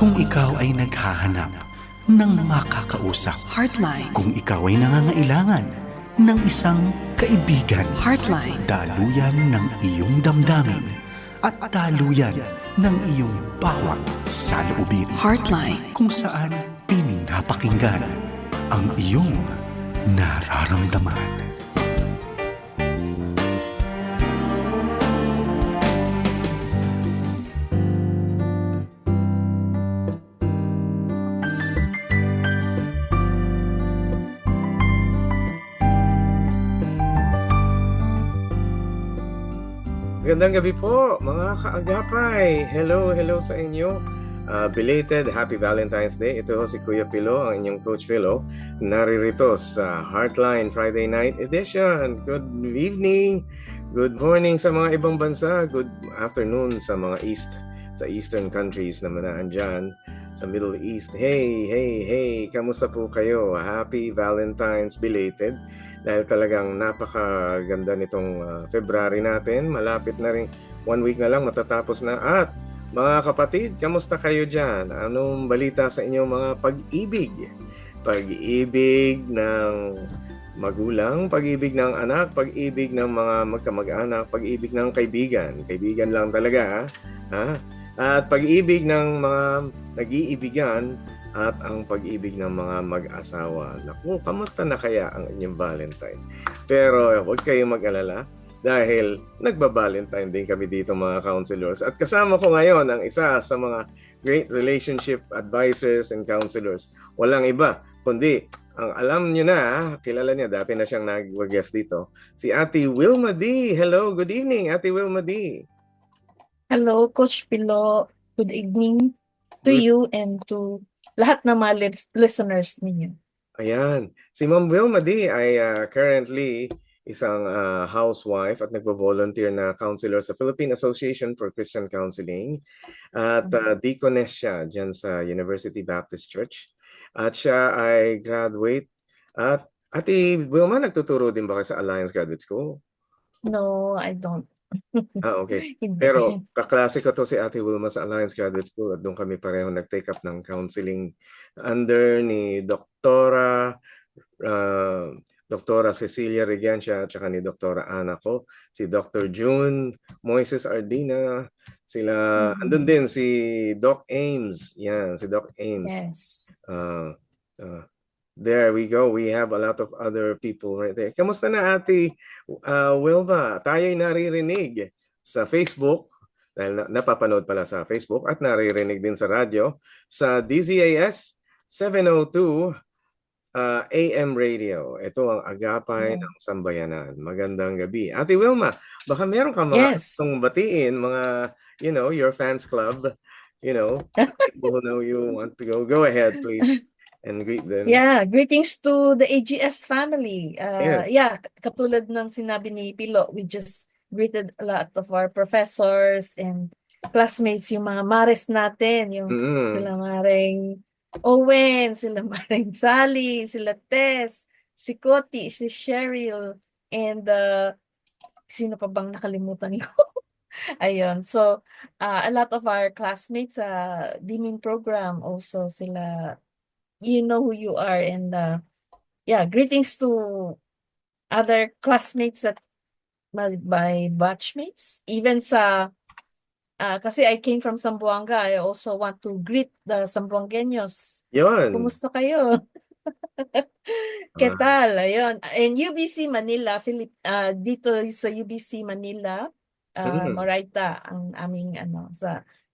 Kung ikaw ay naghahanap ng makakausap, Heartline. kung ikaw ay nangangailangan ng isang kaibigan, Heartline. daluyan ng iyong damdamin at daluyan ng iyong bawat saloobin. Heartline. Kung saan pinapakinggan ang iyong nararamdaman. Magandang gabi po mga kaagapay. Hello sa inyo. Belated Happy Valentine's Day. Ito si Kuya Pilo, ang inyong Coach Philo. Naririto sa Heartline Friday Night Edition. Good evening, good morning sa mga ibang bansa, good afternoon sa mga sa Eastern countries na manaan sa Middle East. Hey, kamusta po kayo? Happy Valentine's belated. Dahil talagang napakaganda nitong February natin. Malapit na rin, 1 week na lang matatapos na. At mga kapatid, kamusta kayo dyan? Anong balita sa inyong mga pag-ibig? Pag-ibig ng magulang, pag-ibig ng anak, pag-ibig ng mga magkamag-anak, pag-ibig ng kaibigan. Kaibigan lang talaga, ha? At pag-ibig ng mga nag-iibigan, at ang pag-ibig ng mga mag-asawa. Naku, kamusta na kaya ang inyong Valentine? Pero huwag kayong mag-alala dahil nagba-Valentine din kami dito mga counselors. At kasama ko ngayon ang isa sa mga great relationship advisors and counselors. Walang iba, kundi ang alam nyo na, kilala niya, dati na siyang nag-guest dito, si Ate Wilma D. Hello, good evening, Ate Wilma D. Hello, Coach Pilo. Good evening to you and to lahat ng mga listeners ninyo. Ayan. Si Ma'am Wilma D ay currently isang housewife at nagbo-volunteer na counselor sa Philippine Association for Christian Counseling. At deaconess siya dyan sa University Baptist Church. At siya ay graduate. At Ate Wilma, nagtuturo din ba kayo sa Alliance Graduate School? No, I don't. Okay. Pero kaklase ko to si Ate Wilma sa Alliance Graduate School at doon kami pareho nag-take up ng counseling under ni Doktora Cecilia Regancia at saka ni Doktora Ana ko, si Dr. June, Moises Ardina, sila, andun din si Doc Ames. Yan, si Doc Ames. Yes. There we go. We have a lot of other people right there. Kamusta na Ate Wilma? Tayo'y naririnig sa Facebook, dahil napapanood pala sa Facebook at naririnig din sa radyo, sa DZAS 702 AM Radio. Ito ang Agapay ng Sambayanan. Magandang gabi. Ate Wilma, baka meron ka mga gustong batiin, mga, your fans club, people who know you want to go. Go ahead, please. And greet them. Yeah, greetings to the AGS family. Yes. Yeah, katulad ng sinabi ni Pilo, we just greeted a lot of our professors and classmates, yung mga mares natin, yung sila Maring Owen, sila Maring Sally, sila Tess, si Coti, si Cheryl, and sino pa bang nakalimutan ko? Ayun, so a lot of our classmates sa DMIN program also sila, you know who you are, and yeah, greetings to other classmates that my batchmates, even sa kasi I came from Zamboanga. I also want to greet the Zamboangueños. Yun. Kumusta kayo? ¿Qué tal? Ayun. In UBC Manila, dito sa UBC Manila, Moraita ang aming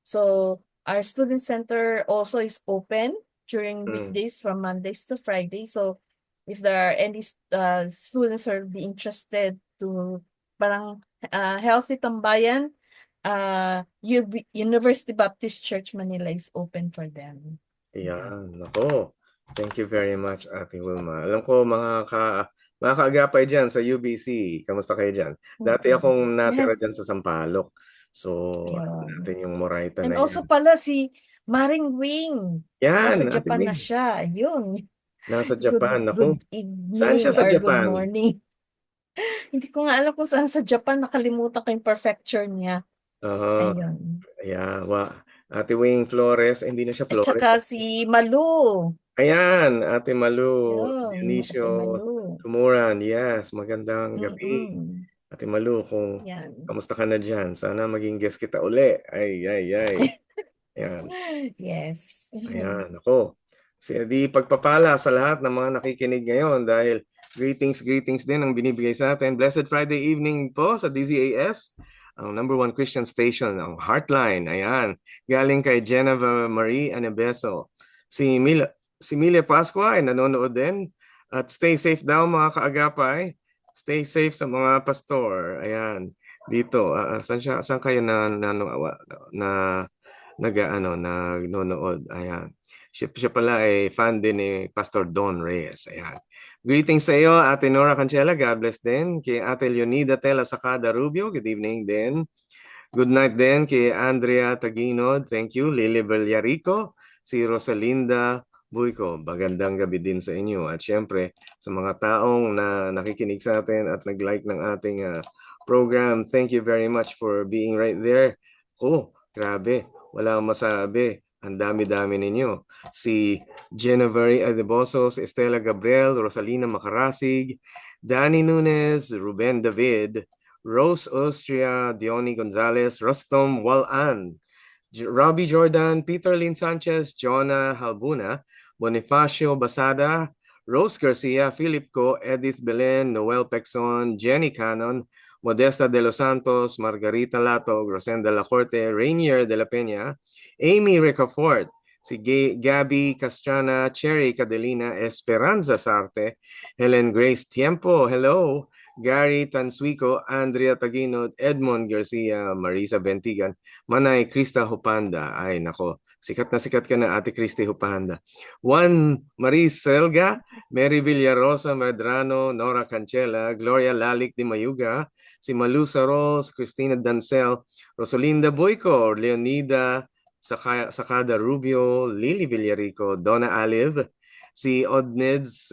so our student center also is open during weekdays from Mondays to Friday. So if there are any students who will be interested to parang healthy tambayan, University Baptist Church Manila is open for them. Ayan, nako. Thank you very much, Ate Wilma. Alam ko mga kaagapay dyan sa UBC, kamusta kayo dyan? Dati akong natira dyan sa Sampaloc. So, natin yung Moraita na yan. And also pala si Maring Wing. Yan, nasa Japan na siya. Ayun. Nasa Japan. Good evening. Saan siya sa Japan? Good morning. Hindi ko nga alam kung saan sa Japan. Nakalimutan ko yung prefecture niya. Ayun. Yeah, Ate Wing Flores, hindi na siya At Flores. saka si Malu. Ayan, Ate Malu, Yun, Ate Dionisio Malu. Tumuran, yes, magandang gabi. Mm-mm. Ate Malu, kung Yan. kamusta ka na dyan? Sana maging guest kita uli. Ay, ay, ay. Ayan, Yes. ayan, ako. Di pagpapala sa lahat ng mga nakikinig ngayon dahil greetings din ang binibigay sa atin. Blessed Friday evening po sa DZAS, ang number one Christian station, ang Heartline. Ayan, galing kay Geneva Marie Anebeso. Si Milia Pascua ay nanonood din. At stay safe daw mga kaagapay. Stay safe sa mga pastor. Ayan, dito. Saan kayo nanonood? Ayan. Siya pala ay fan din ni Pastor Don Reyes. Ayan. Greetings sa iyo, Ate Nora Cancela. God bless din. Kay Ate Leonida Tela Sacada Rubio. Good evening din. Good night din kay Andrea Taginod. Thank you. Lily Villarico. Si Rosalinda Buyko. Magandang gabi din sa inyo. At syempre, sa mga taong na nakikinig sa atin at nag-like ng ating program, thank you very much for being right there. Grabe. Wala akong masabi. Ang dami-dami ninyo. Si Genevieve Adeboso, si Estela Gabriel, Rosalina Macarasig, Danny Nunes, Ruben David, Rose Austria, Diony Gonzalez, Rostom Walan, Robbie Jordan, Peter Lynn Sanchez, Jonah Halbuna, Bonifacio Basada, Rose Garcia, Philip Co, Edith Belen, Noel Pexon, Jenny Cannon, Modesta de los Santos, Margarita Lato, Rosenda La Corte, Rainier de la Peña, Amy Ricafort, si Gabby Castrana, Cherry Cadelina, Esperanza Sarte, Helen Grace Tiempo, hello, Gary Tansuico, Andrea Taginod, Edmond Garcia, Marisa Bentigan, Manay Krista Hupanda. Ay, nako. Sikat na sikat ka na, Ate Christy Hupanda. Juan Maris Selga, Mary Villarosa Medrano, Nora Cancela, Gloria Lalik de Mayuga, si Malu Saros, Cristina Dancel, Rosalinda Boyco, Leonida Sacada Rubio, Lily Villarico, Donna Aliv, si Odneds,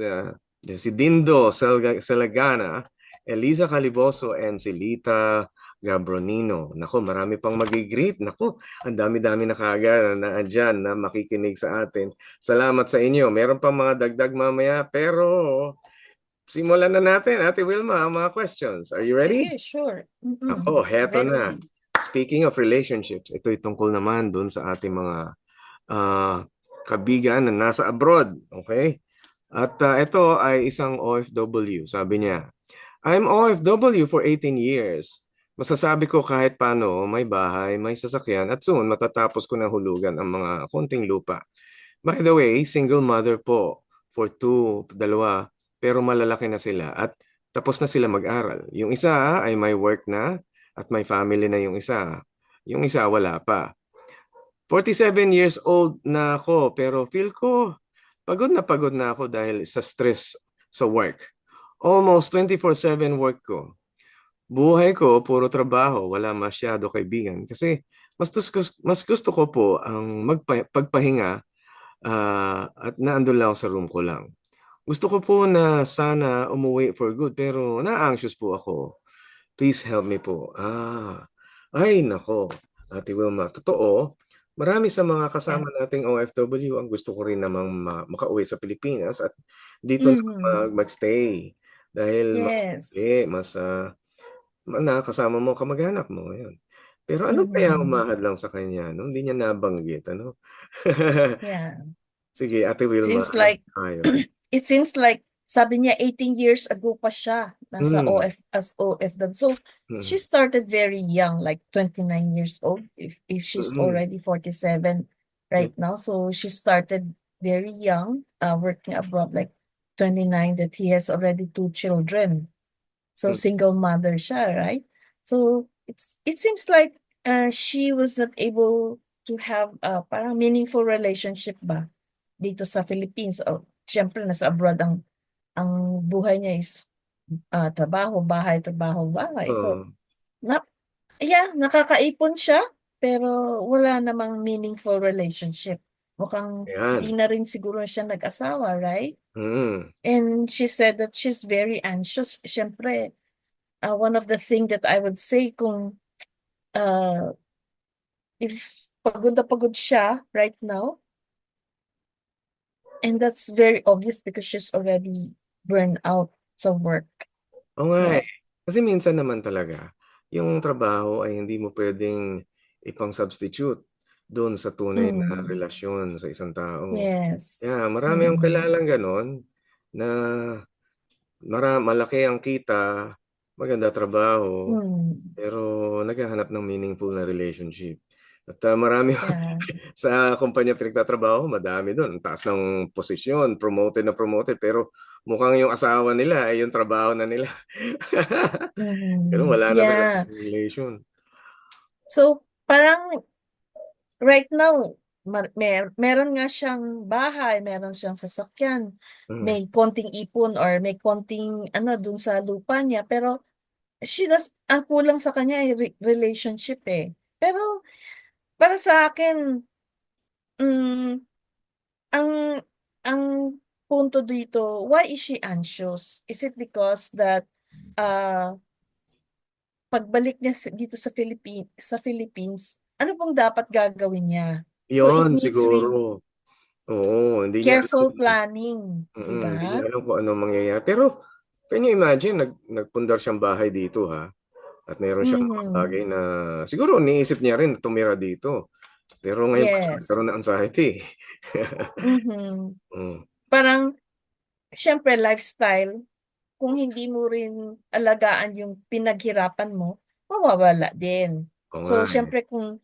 si Dindo Selagana, Eliza Caliboso, and si Lita Gabronino. Nako, marami pang magigreet. Nako, ang dami-dami na kaagad na andyan na makikinig sa atin. Salamat sa inyo. Meron pang mga dagdag mamaya, pero simulan na natin, Ate Wilma, ang mga questions. Are you ready? Okay, sure. Ako, heto na. Ready. Speaking of relationships, ito'y tungkol naman dun sa ating mga kabigan na nasa abroad. Okay? At ito ay isang OFW. Sabi niya, I'm OFW for 18 years. Masasabi ko kahit paano may bahay, may sasakyan at soon matatapos ko na hulugan ang mga konting lupa. By the way, single mother po for dalawa, pero malalaki na sila at tapos na sila mag-aral. Yung isa ay may work na at may family na yung isa. Yung isa wala pa. 47 years old na ako pero feel ko pagod na ako dahil sa stress sa work. Almost 24/7 work ko. Buhay ko, puro trabaho, wala masyado kaibigan. Kasi mas gusto ko po ang pagpahinga at naandun lang ako sa room ko lang. Gusto ko po na sana umuwi for good pero na-anxious po ako. Please help me po. Ay nako, Ate Wilma, totoo. Marami sa mga kasama nating OFW ang gusto ko rin namang makauwi sa Pilipinas at dito na magstay. Dahil mas nakakasama mo kamag-anak mo. Ayan. Pero ano kaya umahad lang sa kanya? No? Hindi niya nabanggit. Ano? Yeah. Sige, Ate Wilma. Seems like, it seems like, sabi niya 18 years ago pa siya nasa as OFW. So, she started very young, like 29 years old, if she's already 47 right now. So, she started very young, working abroad, like 29, that he has already 2 children. So, single mother siya, right? So, it seems like she was not able to have parang meaningful relationship ba dito sa Philippines. Siyempre, nasa abroad ang buhay niya is trabaho, bahay, trabaho, bahay. So, nakakaipon siya, pero wala namang meaningful relationship. Mukhang di na rin siguro siya nag-asawa, right? And she said that she's very anxious. Siyempre, one of the thing that I would say kung if pagod na pagod siya right now. And that's very obvious because she's already burned out sa work. Oo nga eh. Right? Kasi minsan naman talaga, yung trabaho ay hindi mo pwedeng ipang-substitute doon sa tunay na Mm. relasyon sa isang tao. Yes. Yeah, marami akong Mm. kilalang gano'n na malaki ang kita, maganda trabaho, Mm. pero naghahanap ng meaningful na relationship. At marami Yeah. sa kumpanya pinagtatrabaho ko, madami doon. Ang taas ng posisyon, promoted na promoted, pero mukhang yung asawa nila ay yung trabaho na nila. Pero Mm. wala na silang Yeah. relation. So, parang right now, meron nga siyang bahay, meron siyang sasakyan, Mm. may konting ipon or may konting ano dun sa lupa niya, pero ang kulang sa kanya ay relationship eh. Pero para sa akin, mm, ang ang punto dito, why is she anxious? Is it because that uh pagbalik niya dito sa Philippines, ano pong dapat gagawin niya? So it Yun needs siguro. Oo, hindi niya careful alam. planning, 'di Hindi ba? niya alam kung anong mangyayari. Pero, can you imagine, nagpundar siyang bahay dito ha? At meron siyang mga bagay Mhm. na siguro niisip niya rin tumira dito. Pero ngayon pa siya nagkaroon Yes. ng anxiety. Mhm. Mm. Parang siyempre lifestyle, kung hindi mo rin alagaan yung pinaghirapan mo, mawawala din. Oo nga So eh. siyempre kung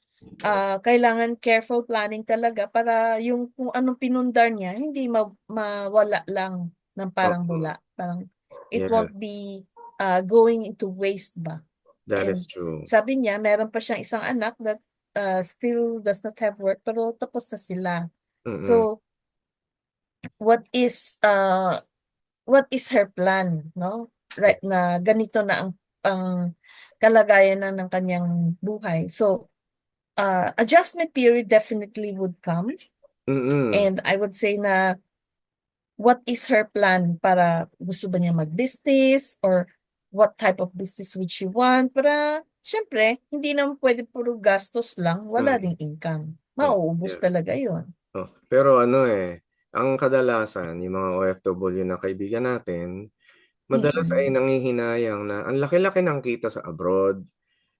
kailangan careful planning talaga para yung kung anong pinundar niya hindi mawala lang ng parang Oo. bula. Parang it Yes, won't be going into waste ba. that is And true. sabi niya meron pa siyang isang anak that still does not have work pero tapos na sila. Mm. So what is her plan, no? Right na ganito na ang kalagayan na ng kanyang buhay. So, adjustment period definitely would come. Mm. And I would say na what is her plan para gusto ba niya mag-business or what type of business would she want para syempre hindi naman pwede puro gastos lang, wala Mm. ding income. Oh, Mauubos yeah. talaga 'yon. Oh, pero ano eh, ang kadalasan yung mga OFW na kaibigan natin, madalas ay Mm. nanghihinayang na ang laki-laki ng kita sa abroad.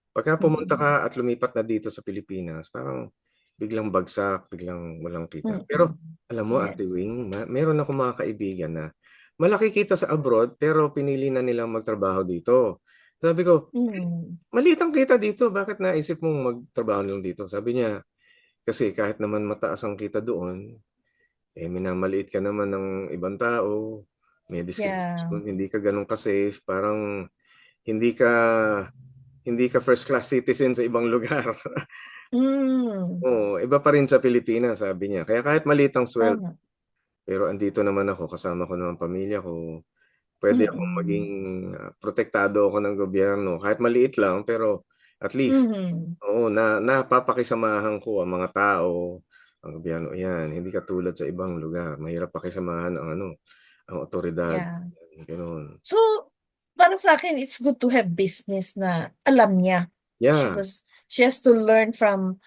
Pagka pumunta Mm. ka at lumipat na dito sa Pilipinas, parang biglang bagsak, biglang walang kita. Pero Mm. alam mo, Ate Yes. Wing, meron akong mga kaibigan na malaki kita sa abroad pero pinili na nilang magtrabaho dito. Sabi ko, Mm. maliit ang kita dito, bakit naisip mong magtrabaho lang dito? Sabi niya, kasi kahit naman mataas ang kita doon, minamaliit ka naman ng ibang tao, may Yeah. discrimination, hindi ka ganun ka-safe, parang hindi ka hindi ka first class citizen sa ibang lugar. Hmm. Oo, iba pa rin sa Pilipinas, sabi niya. Kaya kahit maliit ang sweldo, Tama. pero andito naman ako, kasama ko naman pamilya ko, pwede akong maging Mm. protektado ako ng gobyerno. Kahit maliit lang, pero at least, Mhm. oo, napapakisamahan ko ang mga tao, ang gobyerno. Yan, hindi katulad sa ibang lugar. Mahirap pakisamahan ang ang otoridad. Yeah. Gano'n. So, para sa akin, it's good to have business na alam niya. Yeah. She has to learn from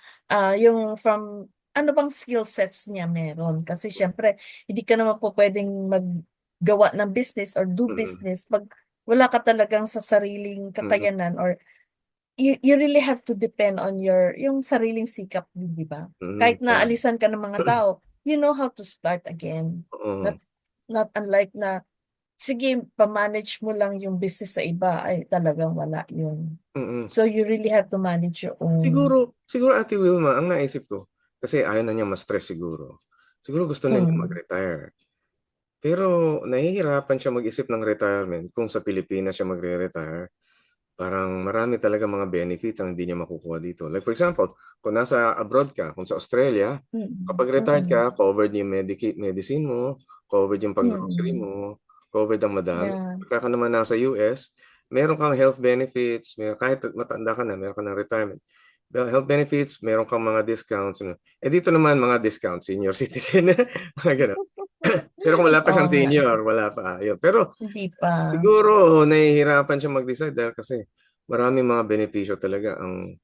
ano bang skill sets niya meron. Kasi siyempre, hindi ka naman po pwedeng maggawa ng business or do Mm, business pag wala ka talagang sa sariling mm, kakayanan or you really have to depend on yung sariling sikap, di ba? mm, Kahit na yeah. alisan ka ng mga tao, you know how to start again. Oo. Not not unlike na sige, pa-manage mo lang yung business sa iba, ay talagang wala yun. Mm. So you really have to manage your own. Siguro Ate Wilma, ang naisip ko, kasi ayaw na niya ma-stress siguro. Siguro gusto na niya Hmm. mag-retire. Pero nahihirapan siya mag-isip ng retirement kung sa Pilipinas siya magre-retire. Parang marami talaga mga benefits ang hindi niya makukuha dito. Like for example, kung nasa abroad ka, kung sa Australia, Mm. kapag retired Mm. ka, covered yung medicine mo, covered yung pang-grocery Mm. mo, covered ang madami. Yeah. Pagka ka naman nasa US, meron kang health benefits, kahit matanda ka na, meron ka ng retirement. Health benefits, meron kang mga discounts. Dito naman mga discounts, senior citizen, mga ganun. Pero kung wala pa Oo siyang nga, senior, wala pa. Yun. Pero hindi pa. siguro nahihirapan siya mag-decide dahil kasi maraming mga benepisyo talaga ang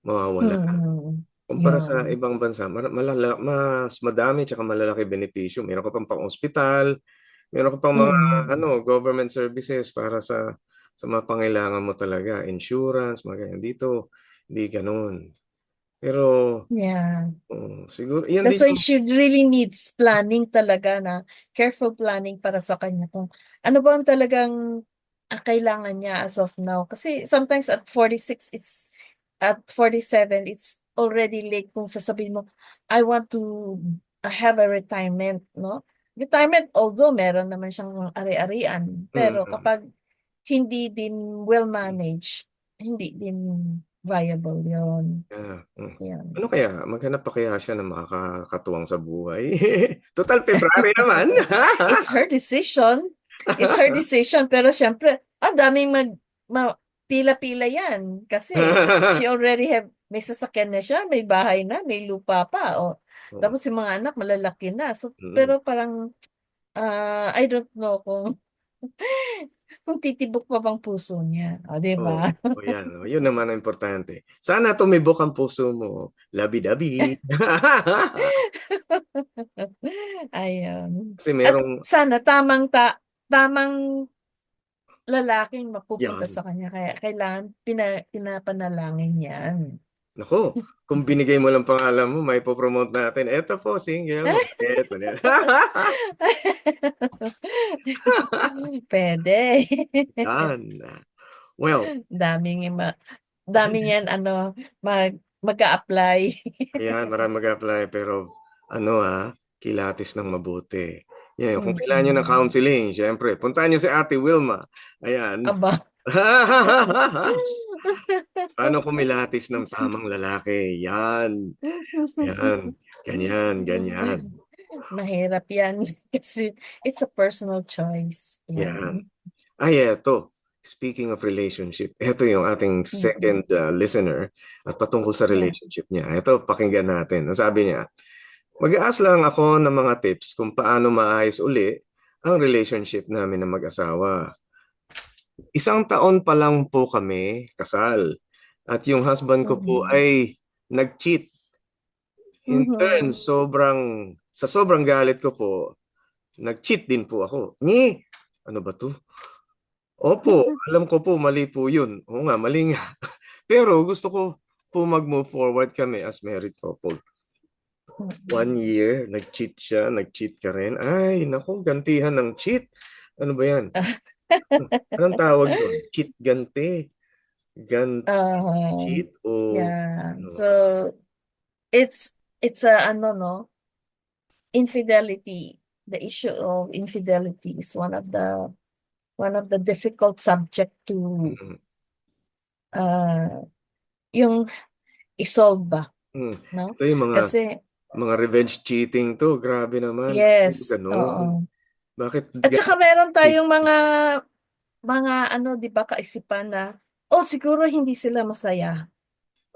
mawawala. Mm. Kumpara sa Yun. ibang bansa, mas madami tsaka malalaki benepisyo. Meron ka pang pang-ospital, meron ka pang mga Mm. government services para sa mga pangailangan mo talaga, insurance, mga ganyan. Dito, hindi ganoon. Pero Yeah. siguro, yan That's din why yung, she really needs planning talaga na careful planning para sa kanya kung ano ba ang talagang kailangan niya as of now. Kasi sometimes at 46, at 47, it's already late kung sasabihin mo, I want to have a retirement, no? Retirement, although meron naman siyang ari-arian, pero mm, kapag hindi din well managed, hindi din viable yon. yeah. Yan. Ano kaya? Maghanap pa kaya siya na makakatuwang sa buhay? Total, February naman. It's her decision. It's her decision. Pero syempre, ang daming pila-pila yan. Kasi she already may sasakyan na siya, may bahay na, may lupa pa. O, Oo. tapos yung mga anak malalaki na. So, Mm. pero parang, I don't know kung kung titibok pa bang puso niya. O, di Oo, ba? yan. Yun naman ang importante. Sana tumibok ang puso mo. Labi-dabi. Ayun. Kasi At merong, sana tamang lalaking mapupunta yan. sa kanya kaya kailangan pinapanalangin 'yan. Nako, kung binigay mo lang pangalan mo, may popromote natin. Eto po, single, mabait. Puwede. Yan. Well, Daming dami niyan ano, mag-a-apply. ayan, marami mag-apply. Pero, kilatis ng mabuti. Yan, kung kailangan nyo ng Mm. counseling, syempre, puntahan nyo si Ate Wilma. Ayan. Aba. Paano kumilatis ng tamang lalaki? Yan. Yan. Ganyan, ganyan. Mahirap 'yan kasi it's a personal choice, Yan. 'yan. Ay, eto. Speaking of relationship, eto yung ating Mm. second listener at patungkol sa Yeah. relationship niya. Eto, pakinggan natin. Ang sabi niya, mag-aas lang ako ng mga tips kung paano maayos uli ang relationship namin ng mag-asawa. 1 taon pa lang po kami kasal at yung husband ko po Mm. ay nag-cheat. In turn, Mhm. sa sobrang galit ko po, nag-cheat din po ako. Ano ba to? Opo, alam ko po mali po yun. Oo nga, mali nga. Pero gusto ko po mag-move forward kami as married couple. Mm. 1 year, nag-cheat siya, nag-cheat ka rin. Ay, naku, gantihan ng cheat. Ano ba yan? Anong tawag doon? Cheat ganti. Oo. Cheat o Yeah. ano? So, it's a ano 'no, infidelity. The issue of infidelity is one of the difficult subject to Mm, uh yung i-solve ba, mm. 'no? Ito yung Kasi mga revenge cheating to. Grabe naman. Bakit yes, ganun? oo. Bakit At saka ganun? meron tayong mga ano 'di ba kaisipan na, oh siguro hindi sila masaya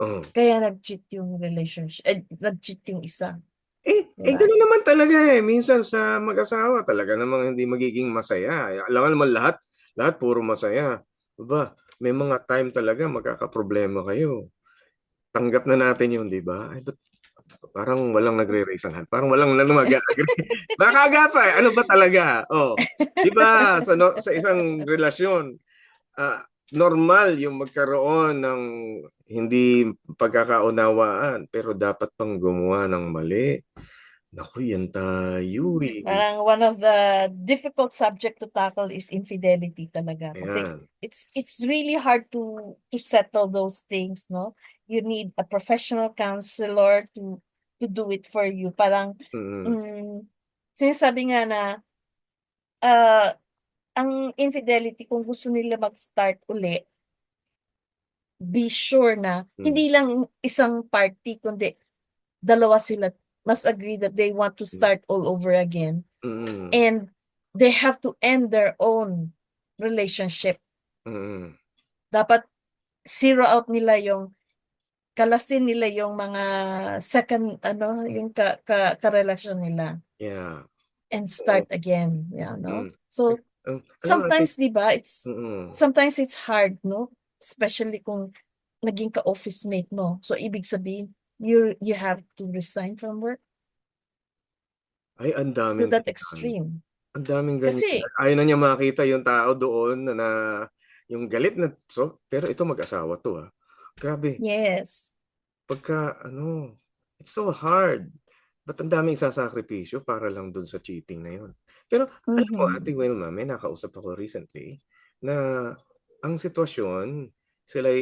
Oh. kaya nag-cheat yung relationship, nag-cheat yung isa, 'di ba? Gano'n naman talaga eh. Minsan sa mag-asawa talaga namang hindi magiging masaya. Alam naman lahat puro masaya. Aba, may mga time talaga magkakaproblema kayo. Tanggap na natin 'yun, 'di ba? Ay, ba't parang walang nagre-raise ng hand, parang walang mag-a-agree. Nakakagapay, ano ba talaga? Oh, 'di ba sa isang relasyon, normal yung magkaroon ng hindi pagkakaunawaan, pero dapat pang gumawa ng mali. Naku, yan tayo eh. Parang one of the difficult subject to tackle is infidelity talaga kasi Ayan. it's really hard to settle those things, no? You need a professional counselor to do it for you. Parang Mm, mm, sinasabi nga na uh, ang infidelity kung gusto nila mag-start uli, be sure na mm, hindi lang isang party kundi dalawa sila must agree that they want to mm, start all over again. mm, And they have to end their own relationship. mm. Dapat zero out nila yung kalasin nila yung mga second ano yung karelasyon nila Yeah. and Oo. start again, yeah, no? Mm. So Alam mo, ate, sometimes 'di ba mm, sometimes it's hard, no? Especially kung naging ka-office mate mo. So ibig sabihin you have to resign from work Ay, ang to daming that ganyan. extreme. Ang daming ganyan. Kasi, Ayaw na niya makita yung tao doon na yung galit na, pero ito mag-asawa to, Grabe. yes. Pagka, it's so hard. Ba't ang daming sasakripisyo para lang dun sa cheating na yun? Pero, alam mo, Mhm. Ate Wilma, may nakausap ako recently na ang sitwasyon, sila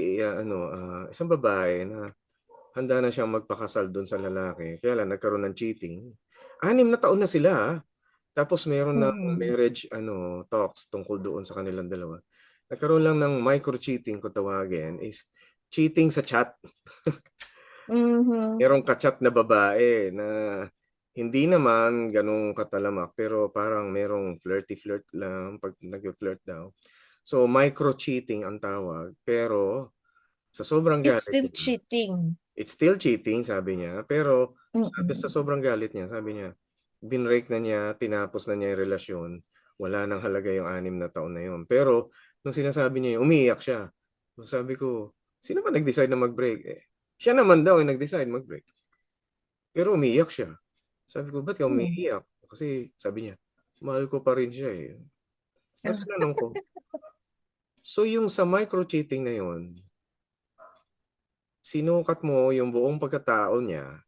isang babae na handa na siyang magpakasal dun sa lalaki. Kaya lang, nagkaroon ng cheating. 6 na taon na sila, Tapos meron ng Mhm. marriage talks tungkol doon sa kanilang dalawa. Nagkaroon lang ng micro-cheating kung tawagin is cheating sa chat. Mhm. Merong ka-chat na babae na hindi naman ganong katalamak pero parang merong flirty-flirt lang pag nag-flirt daw. So micro-cheating ang tawag pero sa sobrang It's galit still niya, cheating. it's still cheating sabi niya pero sabi sa Mm. sobrang galit niya, sabi niya binrake na niya, tinapos na niya yung relasyon, wala nang halaga yung 6 na taon na yun. Pero nung sinasabi niya yun, umiiyak siya. So sabi ko, sino ba nag-decide na mag-break? Siya naman daw yung nag-decide mag-break. Pero umiiyak siya. Sabi ko, ba't ka Mm. umiiyak? Kasi sabi niya, mahal ko pa rin siya eh. At Ah, tinanong ko, so yung sa micro-cheating na yun, sinukat mo yung buong pagkatao niya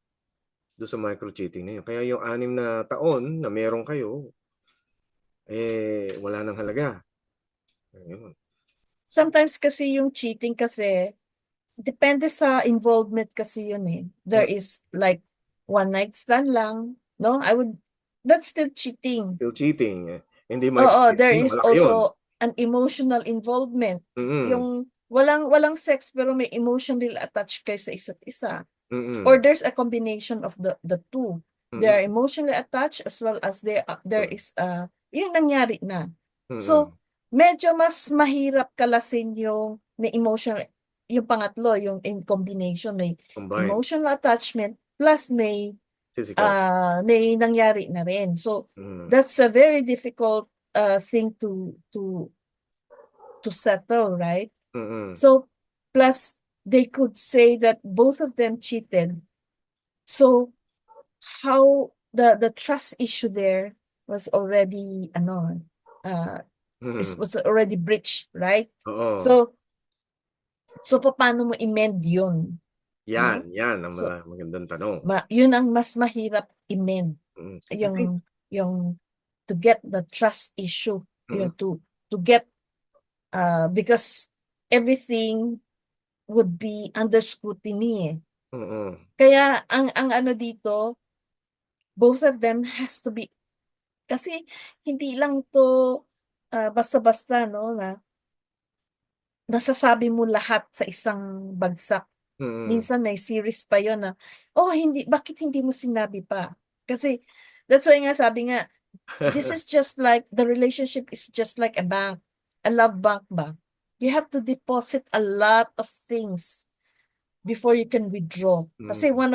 doon sa micro-cheating na yun. Kaya yung 6 na taon na meron kayo, wala nang halaga. Ayun. Sometimes kasi yung cheating kasi, depende sa involvement kasi yun eh. There is like one night stand lang, no? That's still cheating. Still cheating. Hindi Oo, there micro-cheating, is malaki yun. also an emotional involvement. Mm-mm. Yung walang sex pero may emotional attached kayo sa isa't isa. Or Mm-mm. there's a combination of the two. They are Mm-mm. emotionally attached as well as there is yung nangyari na. Mm-mm. So, medyo mas mahirap kalasin yung may emotional, yung pangatlo, yung in combination, may Combined. emotional attachment plus Physical. may nangyari na rin. So, Mm. that's a very difficult thing to settle, right? Mm-mm. So, plus they could say that both of them cheated. So, how the trust issue there was already Mm-mm. was already breached, right? Oo. So paano mo i-mend yun, no? Yan ang So magandang tanong. yun ang mas mahirap i-mend, Mm. I think, yung to get the trust issue, mm, to get because everything would be under scrutiny eh. mm, Kaya ang ano dito, both of them has to be, kasi hindi lang to basta-basta, no, na nasasabi mo lahat sa isang bagsak. mm, Minsan may series pa yon na, oh, bakit hindi mo sinabi pa? Kasi, that's why nga sabi nga, this is just like, the relationship is just like a bank, a love bank ba? You have to deposit a lot of things before you can withdraw. Kasi mm, one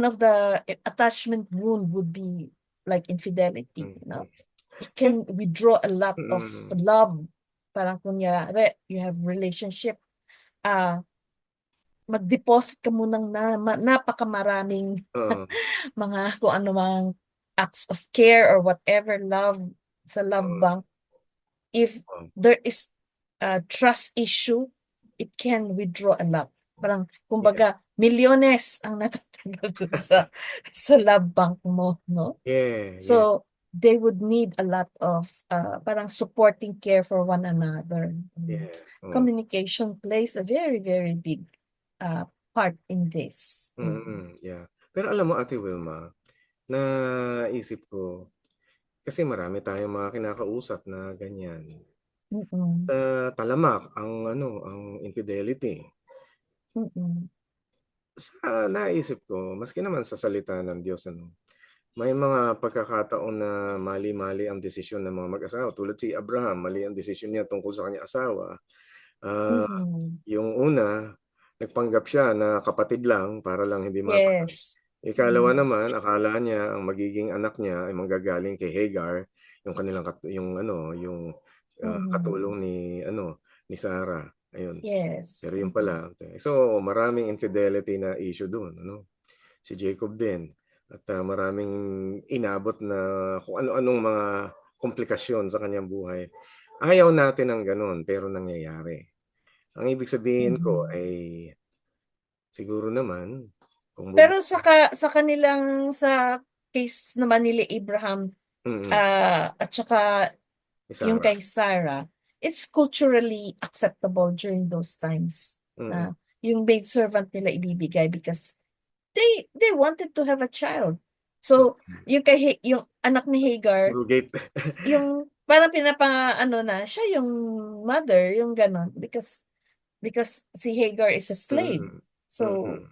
of the attachment wound would be like infidelity, mm, you know? mm. It can withdraw a lot of Mm, love. Parang kunyari, you have relationship, mag-deposit ka munang napakamaraming oo, mga kung ano mang acts of care or whatever, love sa love oo, bank. If oo. there is a trust issue, it can withdraw a lot. Parang, Yeah. kumbaga, milyones ang natatanggal dun sa love bank mo, no? Yeah, yeah, So, they would need a lot of parang supporting care for one another. yeah. Oo. Communication plays a very, very big uh, part in this. Yeah. Pero alam mo, Ate Wilma, naisip ko, kasi marami tayong mga kinakausap na ganyan. Mm-mm. Talamak ang infidelity. Mm-mm. Sa naisip ko, maski naman sa salita ng Diyos, may mga pagkakataon na mali-mali ang desisyon ng mga mag-asawa. Tulad si Abraham, mali ang desisyon niya tungkol sa kanyang asawa. Ah, Mm-mm. yung una, nagpanggap siya na kapatid lang para lang hindi mapatay. Yes. Ikalawa naman, akala niya ang magiging anak niya ay manggagaling kay Hagar, yung kanilang yung Mm-mm. katulong ni Sarah. Ayun. Yes. Pero yun pala. So, maraming infidelity na issue doon, ano? Si Jacob din. At maraming inabot na kung ano-anong mga komplikasyon sa kanyang buhay. Ayaw natin ng ganun, pero nangyayari. Ang ibig sabihin ko Mhm. ay siguro naman kung Pero sa kanilang sa case naman nila Abraham mm, at saka ni yung Sarah. kay Sarah, it's culturally acceptable during those times Mm. na yung maidservant nila ibibigay because they wanted to have a child. So, yung yung anak ni Hagar, Surrogate. yung parang pinapa-ano na siya yung mother, yung gano'n because si Hagar is a slave. Mm. So, Mm.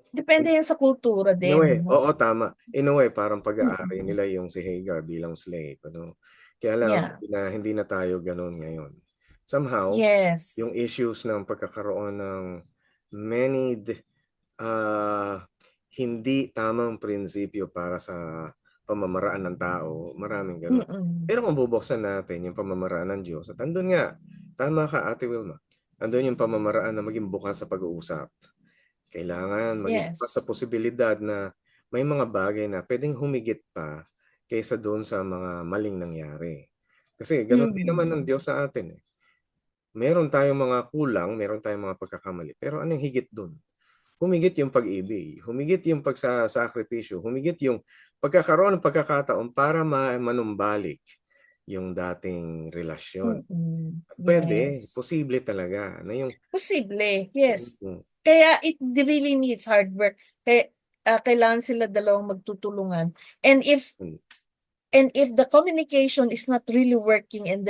depende yan sa kultura In a way, din, no? oo, tama. In a way, parang pag-aari Mm. nila yung si Hagar bilang slave, ano. Kaya lang Yeah. hindi na tayo gano'n ngayon. Somehow, Yes. yung issues ng pagkakaroon ng many ah, hindi tamang prinsipyo para sa pamamaraan ng tao, maraming gano'n. Mm. Pero kung bubuksan natin yung pamamaraan ng Diyos at andun nga, tama ka Ate Wilma, andun yung pamamaraan na maging bukas sa pag-uusap. Kailangan maging bukas sa Yes. posibilidad na may mga bagay na puwedeng humigit pa kaysa doon sa mga maling nangyari. Kasi gano'n din naman ang Mm. Diyos sa atin, eh. Meron tayong mga kulang, meron tayong mga pagkakamali, pero anong higit do'n? Humigit yung pag-ibig, humigit yung pagsasakripisyo, humigit yung pagkakaroon ng pagkakataon para manumbalik yung dating relasyon. Mm. At puwede, Yes. posible talaga na yung Posible, yes. mm, Kaya it really needs hard work. Kaya kailangan sila dalawang magtutulungan. mm, And if the communication is not really working and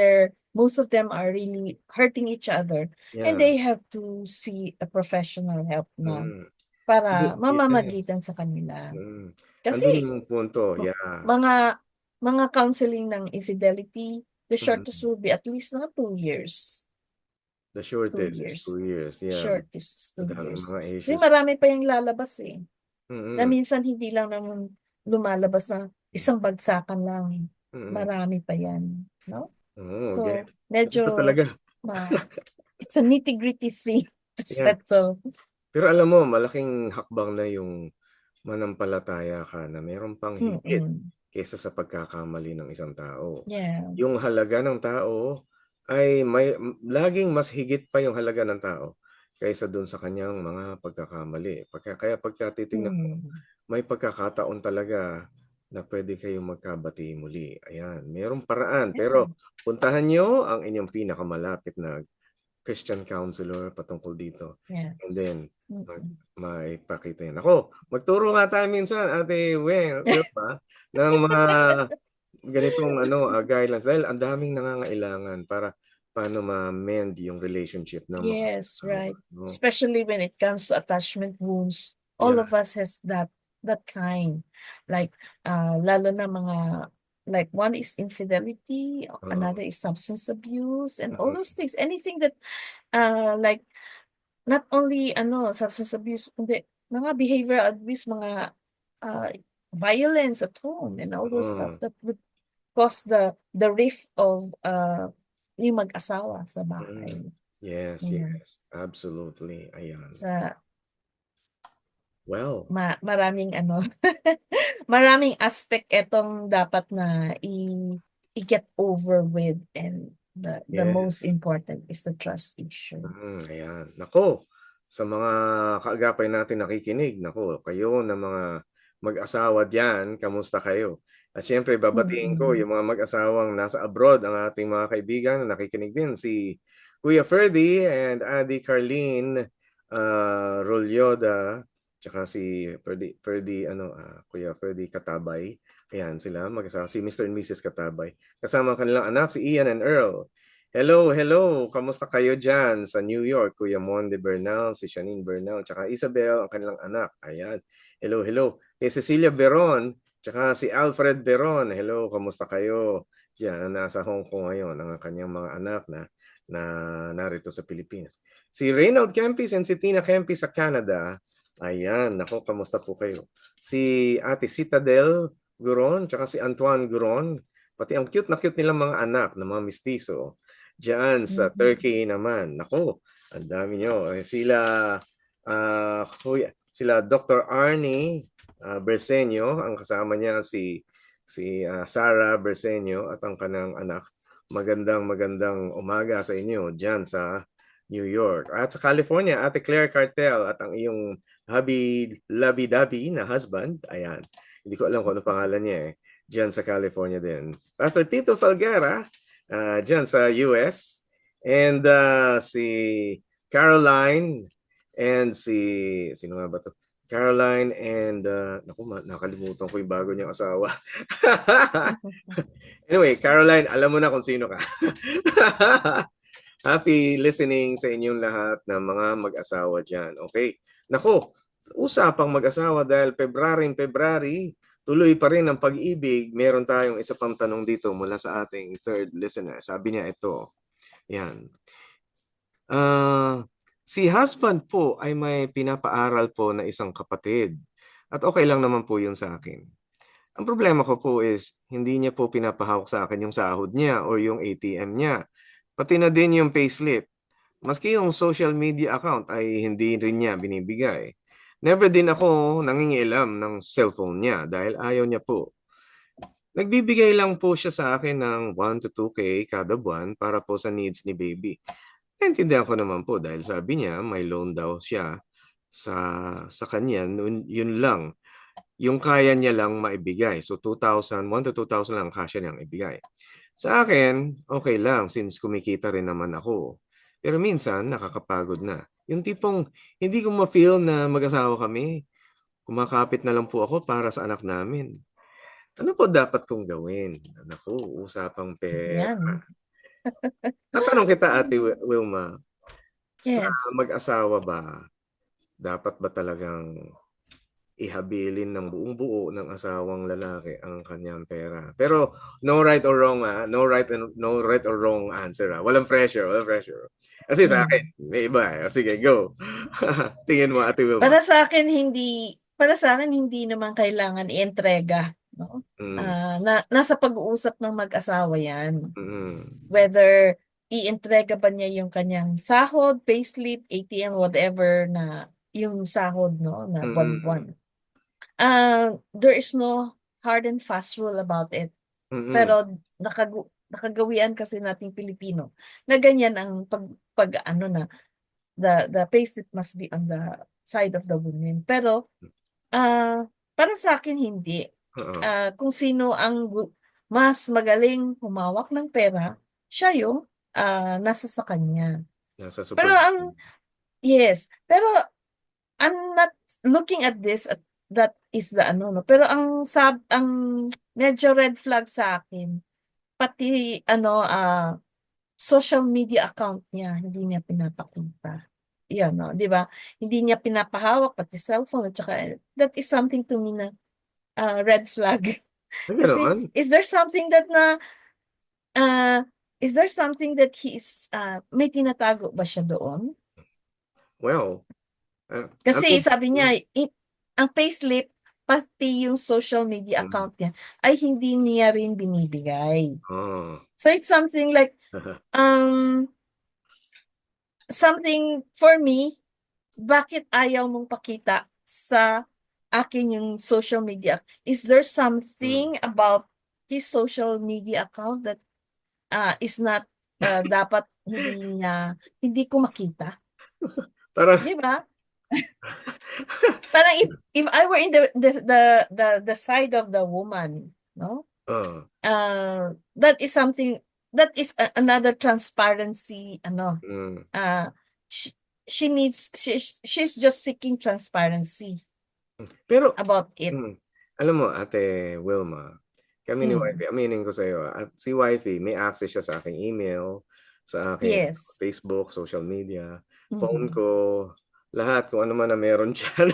most of them are really hurting each other, and yeah, they have to see a professional help na mm. para Yes, mamamagitan sa kanila. mm. Andun Kasi yung punto, m- yeah, mga counseling ng infidelity, the shortest mm. will be at least mga 2 years. The 2 shortest is years. 2 years, yeah. Shortest is 2 Madaming years. mga Kasi issues. marami pa yung lalabas eh. Na Mm, minsan hindi lang naman lumalabas na isang bagsakan lang. mm. Marami pa yan, no? Oo, So, ganito medyo talaga. it's a nitty-gritty thing to Yeah. settle. Pero alam mo, malaking hakbang na yung manampalataya ka na meron pang higit Mm. kaysa sa pagkakamali ng isang tao. Yeah. Yung halaga ng tao ay laging mas higit pa yung halaga ng tao kaysa dun sa kanyang mga pagkakamali. Kaya pagka titingnan mo, Mm. may pagkakataon talaga na pwede kayong magkabati muli. Ayan, merong paraan. Yeah. Pero puntahan nyo ang inyong pinakamalapit na Christian counselor patungkol dito. And then, Yes. Mm. maipakita yan. Ako, magturo nga tayo minsan, Ate Wilma, ng mga ganitong guidelines dahil ang daming nangangailangan para paano ma-mend yung relationship ng mga Yes, asawa, right. no? Especially when it comes to attachment wounds. All Yeah. of us has that kind. Like lalo na mga like one is infidelity, Oo. another is substance abuse and all Mm. those things. Anything that like not only substance abuse kundi mga behavioral abuse, mga uh, violence at home and all those stuff Oo. that would cause the rift of yung mag-asawa sa bahay. Mm. Yes, Ayan. yes. Absolutely. Ayan. Sa Well, maraming maraming aspect etong dapat na i-get over with and the most yes. important is the trust issue. Ayan. Naku, sa mga kaagapay natin nakikinig, naku, kayo na mga mag-asawa diyan, kamusta kayo? At siyempre babatiin ko Mm. yung mga mag-asawang nasa abroad, ang ating mga kaibigan na nakikinig din, si Kuya Ferdy and Adi Carlene Rolyoda, tsaka si Kuya Ferdy Katabay. Ayan sila, mag-asawa, si Mr. and Mrs. Katabay. Kasama ang kanilang anak, si Ian and Earl. Hello, hello. Kamusta kayo dyan sa New York? Kuya Monde Bernal, si Shanine Bernal, tsaka Isabel, ang kanilang anak. Ayan. Hello, hello. Kay Cecilia Beron, tsaka si Alfred Beron. Hello, kamusta kayo? Diyan, nasa Hong Kong ngayon, ang kanyang mga anak na narito sa Pilipinas. Si Reynald Kempis and si Tina Kempis sa Canada. Ayan, nako, kamusta po kayo? Si Ate Citadel Guron, tsaka si Antoine Guron. Pati ang cute na cute nilang mga anak na mga mistiso. Diyan sa Mhm. Turkey naman. Nako, ang dami nyo. Sila Dr. Arnie Bersenio, ang kasama niya si Sarah Bersenio at ang kanang anak. Magandang umaga sa inyo diyan sa New York. At sa California, Ate Claire Cartel at ang iyong hubby Labi-Dabi na husband. Ayan. Hindi ko alam kung ano pangalan niya eh. Diyan sa California din. Pastor Tito Falguera, diyan sa US. And si Caroline and sino nga ba to? Caroline and naku, nakalimutan ko yung bago niyang asawa. Anyway, Caroline, alam mo na kung sino ka. Happy listening sa inyong lahat ng mga mag-asawa dyan. Okay. Nako, usapang mag-asawa dahil February, tuloy pa rin ang pag-ibig. Meron tayong isa pang tanong dito mula sa ating third listener. Sabi niya ito. Yan. Si husband po ay may pinapaaral po na isang kapatid. At okay lang naman po yun sa akin. Ang problema ko po is, hindi niya po pinapahawak sa akin yung sahod niya or yung ATM niya. Pati na din yung payslip. Maski yung social media account ay hindi rin niya binibigay. Never din ako nangingialam ng cellphone niya dahil ayaw niya po. Nagbibigay lang po siya sa akin ng 1 to 2K kada buwan para po sa needs ni baby. Naintindihan ko naman po dahil sabi niya may loan daw siya sa kanya. Yun lang. Yung kaya niya lang maibigay. So 2,000, 1 to 2,000 lang kasya niyang ibigay. Sa akin, okay lang since kumikita rin naman ako. Pero minsan, nakakapagod na. Yung tipong hindi ko ma-feel na mag-asawa kami. Kumakapit na lang po ako para sa anak namin. Ano po dapat kong gawin? Naku, usapang pera. Yan. Tatanong kita, Ate Wilma, sa Yes. mag-asawa ba, dapat ba talagang ihabilin ng buong buo ng asawang lalaki ang kanyang pera? Pero no right or wrong no right or wrong answer. Walang pressure. Kasi sa akin, Mm. may iba eh. Sige, go. Tingin mo, Ate Wilma. Para sa akin hindi naman kailangan ientrega, no? Mm, Nasa pag-uusap ng mag-asawa 'yan. mm, Whether ientrega ba niya yung kanyang sahod, payslip, ATM, whatever na yung sahod, no, na mm, buwan-buwan. There is no hard and fast rule about it. mm, Pero nakagawian kasi nating Pilipino na ganyan ang pag ano na the payslip must be on the side of the woman. Pero para sa akin hindi. oo, Kung sino ang mas magaling humawak ng pera, siya yung nasa sa kanya. nasa Pero supervision. yes, pero I'm not looking at this at that is the ano, no. Pero ang medyo red flag sa akin, pati ano, social media account niya, hindi niya pinapakita. Yan, no, 'di ba? Hindi niya pinapahawak pati cellphone at saka that is something to me na red flag. Ay, Kasi ganoon? uh, is there something that may tinatago ba siya doon? Well, I Kasi mean, sabi niya, ang payslip, pati yung social media account niya, ay hindi niya rin binibigay. oh. So it's something like, something for me, bakit ayaw mong pakita sa akin yung social media? Is there something about his social media account that is not dapat hindi ko makita? Parang, Di ba? Parang if I were in the side of the woman, no? oh, That is something that is another transparency, ano. mm. She, she's just seeking transparency Pero, about it. alam mo, Ate Wilma, kami ni Wifey, aminin ko sa iyo, at si Wifey, may access siya sa aking email, sa aking Yes. Facebook, social media, phone Mhm. ko, lahat, kung ano man na meron dyan.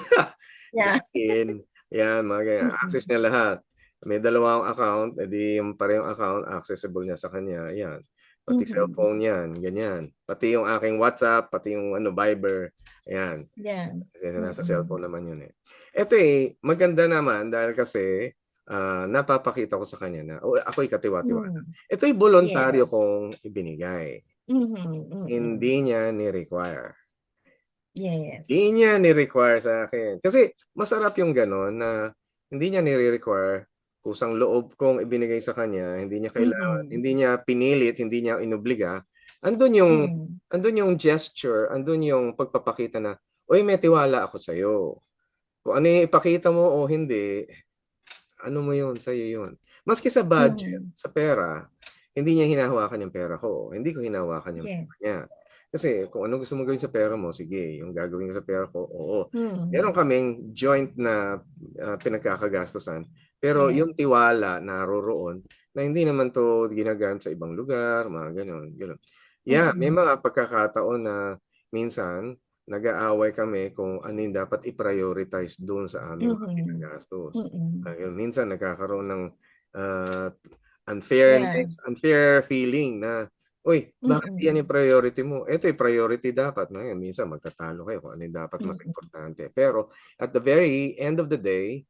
Yeah. Login, yan, mga ganyan. Mhm. Access niya lahat. May dalawang account, edi yung parehong account, accessible niya sa kanya, yan. Pati Mhm. cellphone yan, ganyan. Pati yung aking WhatsApp, pati yung Viber, ayan. Yeah. Kasi nasa Mhm. cellphone naman yun eh. Ito maganda naman dahil kasi napapakita ko sa kanya na ako'y katiwa-tiwala. Mm. Ito'y voluntaryo Yes. kong ibinigay. Hindi niya ni-require. Hindi Yes. niya ni-require sa akin. Kasi masarap yung gano'n na hindi niya ni-require, kusang loob kong ibinigay sa kanya, hindi niya kailangan, hindi niya pinilit, hindi niya inobliga. Andun yung Mm. andun yung gesture, andun yung pagpapakita na, "Uy, may tiwala ako sa'yo. Kung ano yung ipakita mo o hindi, ano mo yun, sa'yo yun." Maski sa budget, Mm. sa pera, hindi niya hinahawakan yung pera ko, hindi ko hinahawakan yung pera niya. Yes. Kasi kung ano gusto mo gawin sa pera mo, sige, yung gagawin ko sa pera ko, oo. Meron Mm. kaming joint na pinagkakagastusan, pero Yeah. yung tiwala naroroon na hindi naman 'to ginagamit sa ibang lugar, mga gano'n, gano'n. Yeah, may Mm. mga pagkakataon na minsan nag-aaway kami kung ano yung dapat i-prioritize do'n sa aming mga Mhm. ginagastos. Mm. Minsan nagkakaroon ng, ah, Yeah. unfair feeling na, "Uy, bakit yan Mm. yung priority mo? Eto yung priority dapat." Ngayon minsan magtatalo kayo kung ano yung dapat mas Mm. importante. Pero at the very end of the day,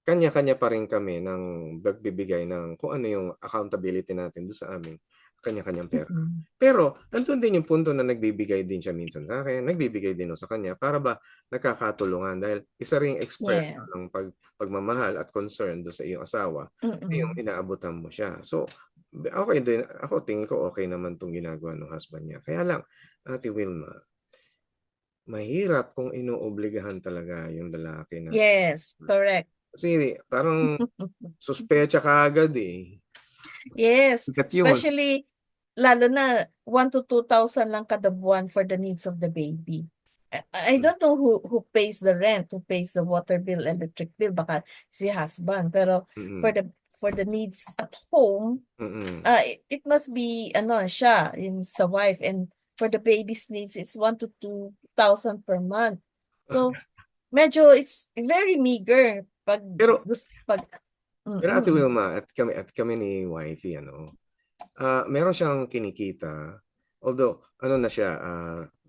kanya-kanya pa rin kami ng nagbibigay ng kung ano yung accountability natin do'n sa aming kanya-kanyang pera. Mm. Pero nandun din yung punto na nagbibigay din siya minsan sa'kin, nagbibigay din ako sa kanya para ba nagkakatulungan dahil isa ring expression Yeah. ng pagmamahal at concern do'n sa iyong asawa, yung Mm. inaabutan mo siya. So, okey din ako tingin ko okey naman 'tong ginagawa ng husband niya. Kaya lang, Ate Wilma, mahirap kung inoobligahan talaga yung lalaki na Yes, correct. kasi parang suspecha kaagad, eh. Yes, Bigat yun. especially lalo na 1,000 to 2,000 lang kada buwan for the needs of the baby. I don't know who pays the rent, who pays the water bill, electric bill, baka si husband. Pero for Mm, the needs at home, mm. it must be ano siya, yung sa wife, and for the baby's needs it's 1,000 to 2,000 per month. So medyo it's very meager pag Pero pag Ate mm. Wilma at kami ni wifey meron siyang kinikita. Although ano na siya,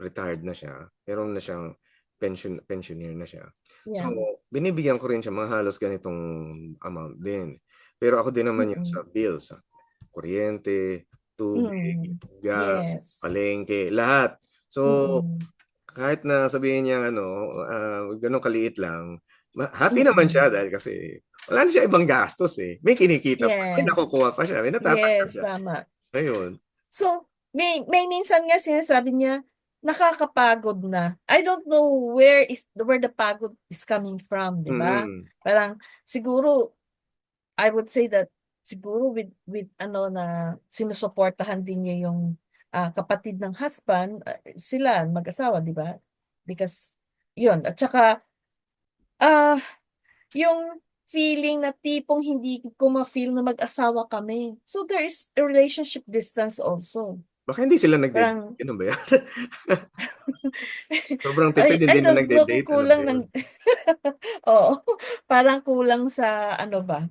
retired na siya, meron na siyang pensioner na siya. So, Yeah. binibigyan ko rin siya mga halos ganitong amount din. Pero ako din naman yung Mm. sa bills, kuryente, tubig, Mm. gas, Yes. palengke, lahat. So, Mm. kahit na sabihin niyang gano'n kaliit lang, happy naman siya Mm. dahil kasi wala na siya ibang gastos, eh. May kinikita pa, may Yeah. nakukuha pa siya, may natatanggap Yes, siya. tama. Ayun. So, may minsan nga sinasabi niya, nakakapagod na. I don't know where the pagod is coming from, 'di ba? Mm. Parang siguro I would say that siguro with ano na sinusuportahan din niya yung, kapatid ng husband, sila mag-asawa, 'di ba? Because yun, at saka, ah yung feeling na tipong hindi ko ma-feel na mag-asawa kami. So, there is a relationship distance also. Baka hindi sila nagde-date, Parang gano'n ba 'yan? Sobrang tipid I hindi na don't know kung nagde-date, ano ba kulang 'yun? ng oo, parang kulang sa ano ba,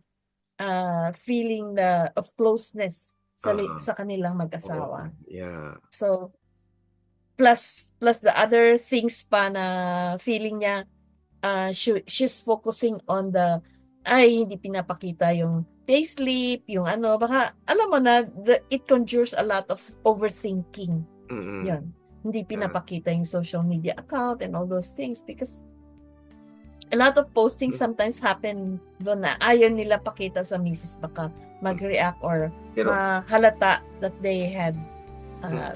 feeling of closeness Oo, sa kanilang oo, mag-asawa. yeah. So, plus the other things pa na feeling niya, she's focusing on hindi pinapakita yung payslip, yung ano, baka alam mo na, it conjures a lot of overthinking. Mm, Yun. Hindi yeah. pinapakita yung social media account and all those things because a lot of postings Hmm, sometimes happen doon na ayaw nila pakita sa misis, baka mag-react or pero mahalata that they had hmm, uh,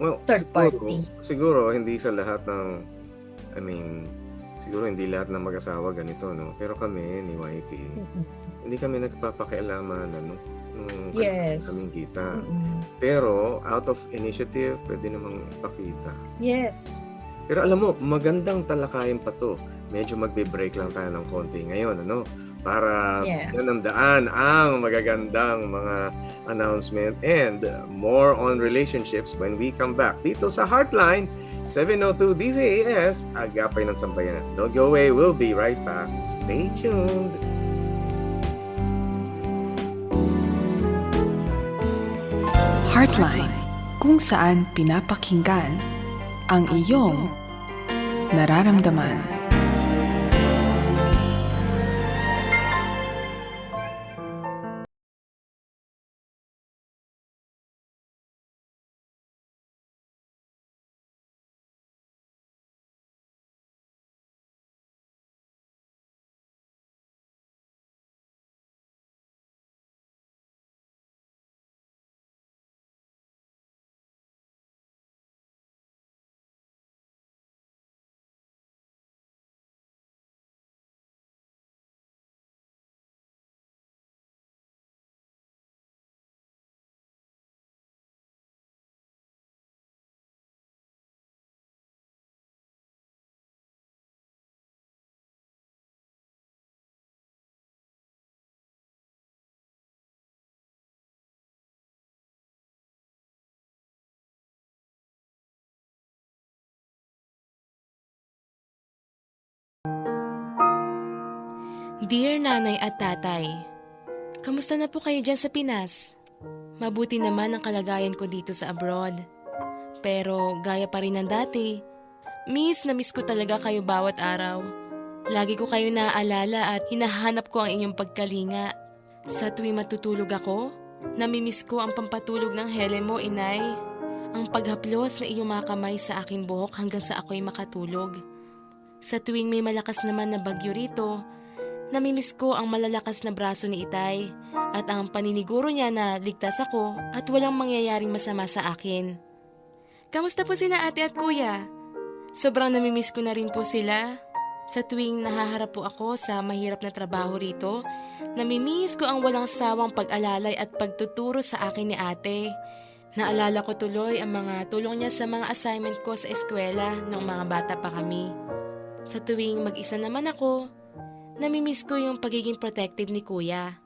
well, third siguro party. siguro hindi sa lahat ng I mean, siguro hindi lahat ng mag-asawa ganito 'no, pero kami ni wifey, Mm. hindi kami nagpapakialamanan nung kalaki Yes. naming kita. Mm. Pero out of initiative puwede namang ipakita. Yes. Pero alam mo, magandang talakayan pa 'to. Medyo magbe-break lang tayo ng konti ngayon para Yeah. bigyan ng daan ang magagandang mga announcement and more on relationships when we come back dito sa Heartline 702 DZAS, Agapay ng Sambayanan. Don't go away, we'll be right back. Stay tuned. Heartline, kung saan pinapakinggan ang iyong nararamdaman. Dear Nanay at Tatay, kamusta na po kayo dyan sa Pinas? Mabuti naman ang kalagayan ko dito sa abroad. Pero gaya pa rin ng dati, miss na miss ko talaga kayo bawat araw. Lagi ko kayo naaalala at hinahanap ko ang inyong pagkalinga. Sa tuwing matutulog ako, namimiss ko ang pampatulog ng hele mo, inay. Ang paghaplos na iyong mga kamay sa aking buhok hanggang sa ako'y makatulog. Sa tuwing may malakas naman na bagyo rito, namimiss ko ang malalakas na braso ni Itay at ang paniniguro niya na ligtas ako at walang mangyayaring masama sa akin. Kamusta po sina ate at kuya? Sobrang namimiss ko na rin po sila. Sa tuwing nahaharap po ako sa mahirap na trabaho rito, namimiss ko ang walang sawang pag-alalay at pagtuturo sa akin ni ate. Naalala ko tuloy ang mga tulong niya sa mga assignment ko sa eskwela noong mga bata pa kami. Sa tuwing mag-isa naman ako, namimiss ko yung pagiging protective ni kuya.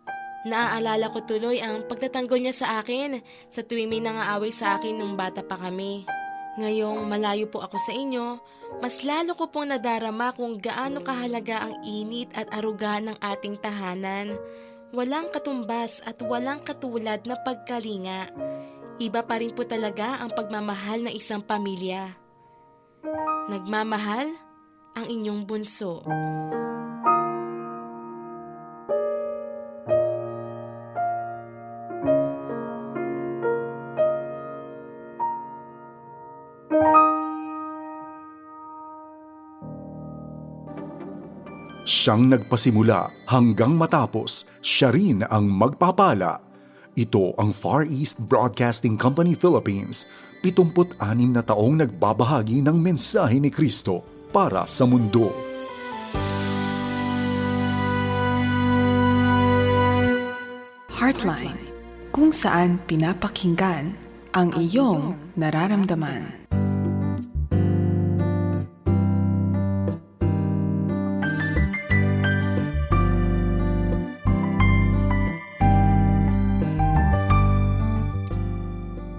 Naaalala ko tuloy ang pagtatanggol niya sa akin sa tuwing may nangaaway sa akin nung bata pa kami. Ngayong malayo po ako sa inyo, mas lalo ko pong nadarama kung gaano kahalaga ang init at aruga ng ating tahanan. Walang katumbas at walang katulad na pagkalinga. Iba pa rin po talaga ang pagmamahal ng isang pamilya. Nagmamahal ang inyong bunso. Siyang nagpasimula hanggang matapos, siya rin ang magpapala. Ito ang Far East Broadcasting Company Philippines, 76 na taong nagbabahagi ng mensahe ni Kristo para sa mundo. Heartline, kung saan pinapakinggan ang iyong nararamdaman.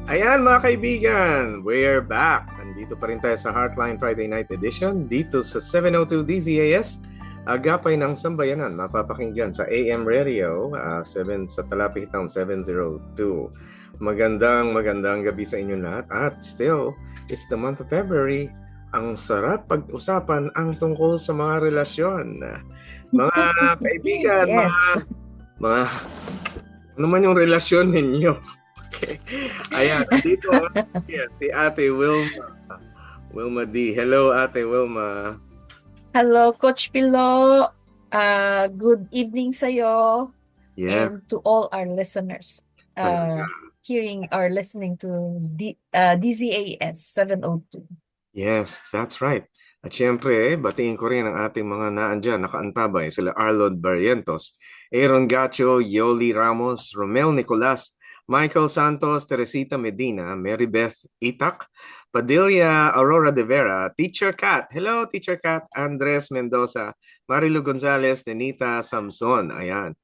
Ayan mga kaibigan, we're back. Nandito pa rin tayo sa Heartline Friday Night Edition dito sa 702 DZAS, Agapay ng Sambayanan. Mapapakinggan sa AM Radio 7 sa Talapih Town 702. Magandang gabi sa inyo lahat. At still, it's the month of February. Ang sarap pag-usapan ang tungkol sa mga relasyon. Mga kaibigan, Yes. mga ano man yung relasyon ninyo. Okay. Ayan, dito si Ate Wilma. Wilma D. Hello, Ate Wilma. Hello, Coach Pilo. Good evening sa'yo Yes. and to all our listeners. Listening to DZAS 702. Yes, that's right. At syempre, batiin ko rin ang ating mga naandyan, nakaantabay. Sila Arlod Barrientos, Aaron Gacho, Yoli Ramos, Romel Nicolas, Michael Santos, Teresita Medina, Mary Beth Itak, Padilla Aurora de Vera, Teacher Kat. Hello, Teacher Kat. Andres Mendoza, Marilu Gonzalez, Nenita Samson. Ayan.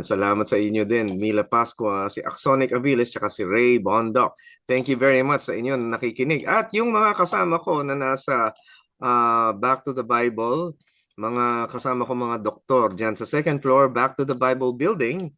Salamat sa inyo din. Mila Pascua, si Axonic Aviles, tsaka si Ray Bondok. Thank you very much sa inyo na nakikinig. At yung mga kasama ko na nasa Back to the Bible, mga kasama ko mga doktor dyan sa second floor, Back to the Bible building.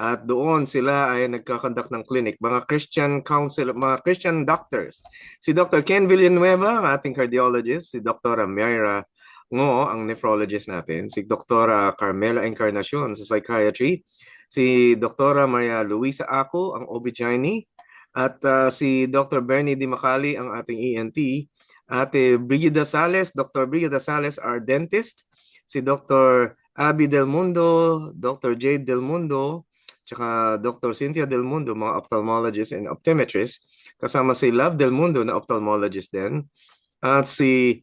At doon sila ay nagkakandak ng clinic, mga Christian counsel, mga Christian doctors. Si Dr. Ken Villanueva, ang ating cardiologist, si Dr. Myra Ngo, ang nephrologist natin, si Dr. Carmela Encarnacion sa psychiatry, si Dr. Maria Luisa Ako, ang OB-GYN, at si Dr. Bernie Di Macali, ang ating ENT, Ate Brigida Sales, Dr. Brigida Sales, our dentist, si Dr. Abby Del Mundo, Dr. Jade Del Mundo, tsaka Dr. Cynthia Del Mundo, mga ophthalmologist and optometrist, kasama si Love Del Mundo na ophthalmologist din, at si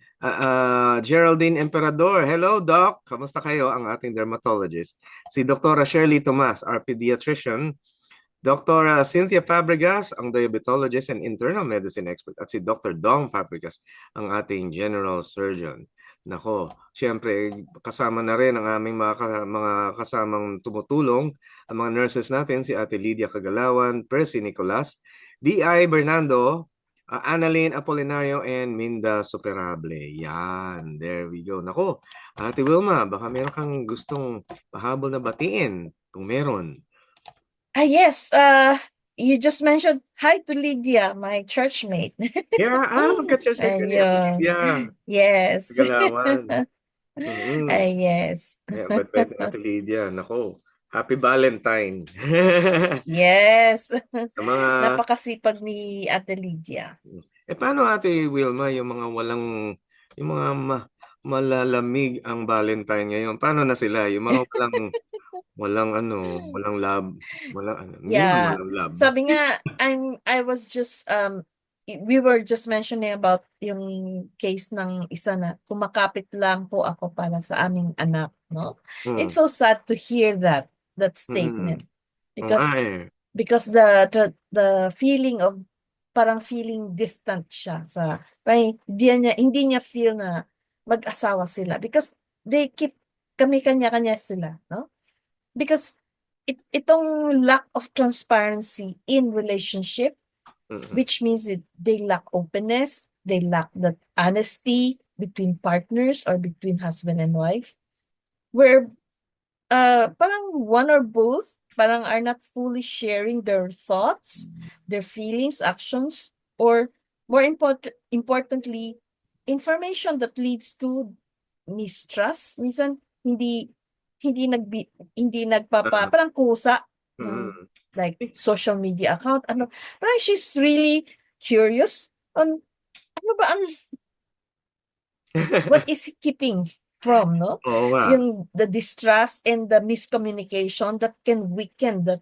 Geraldine Emperador. Hello, Doc! Kamusta kayo? Ang ating dermatologist. Si Dr. Shirley Tomas, our pediatrician, Dr. Cynthia Fabregas, ang diabetologist and internal medicine expert, at si Dr. Dong Fabregas, ang ating general surgeon. Nako, siyempre kasama na rin ang aming mga kasamang tumutulong, ang mga nurses natin, si Ate Lydia Kagalawan, Percy Nicolas, D.I. Bernardo, Annalyn Apolinario and Minda Superable. Yan, there we go. Nako, Ate Wilma, baka meron kang gustong pahabol na batiin kung meron. Yes, you just mentioned hi to Lydia, my churchmate. Yeah, magka-church kayo ni Ate Ayun. Lydia. Yes. Galawan. Mm-mm. Yes. Yeah, bet Ate Lydia. Nako, Happy Valentine. Yes. Sa mga Napakasipag ni Ate Lydia. paano Ate Wilma yung mga yung mga malalamig ang Valentine ngayon? Paano na sila? Yung mga walang love, hindi naman Yeah. walang love. Sabi nga, I was just we were just mentioning about yung case ng isa na kumakapit lang po ako para sa aming anak, no? It's so sad to hear that statement because Ay, the feeling of parang feeling distant siya sa parang hindi niya feel na mag-asawa sila because they keep kami kanya-kanya sila, no? Because itong lack of transparency in relationship, which means that they lack openness, they lack that honesty between partners or between husband and wife, where parang one or both parang are not fully sharing their thoughts, their feelings, actions, or more importantly, information that leads to mistrust. Minsan hindi parang kusa ng like social media account, parang she's really curious on ba ang what is he keeping from, no? oo nga. Yung the distrust and the miscommunication that can weaken the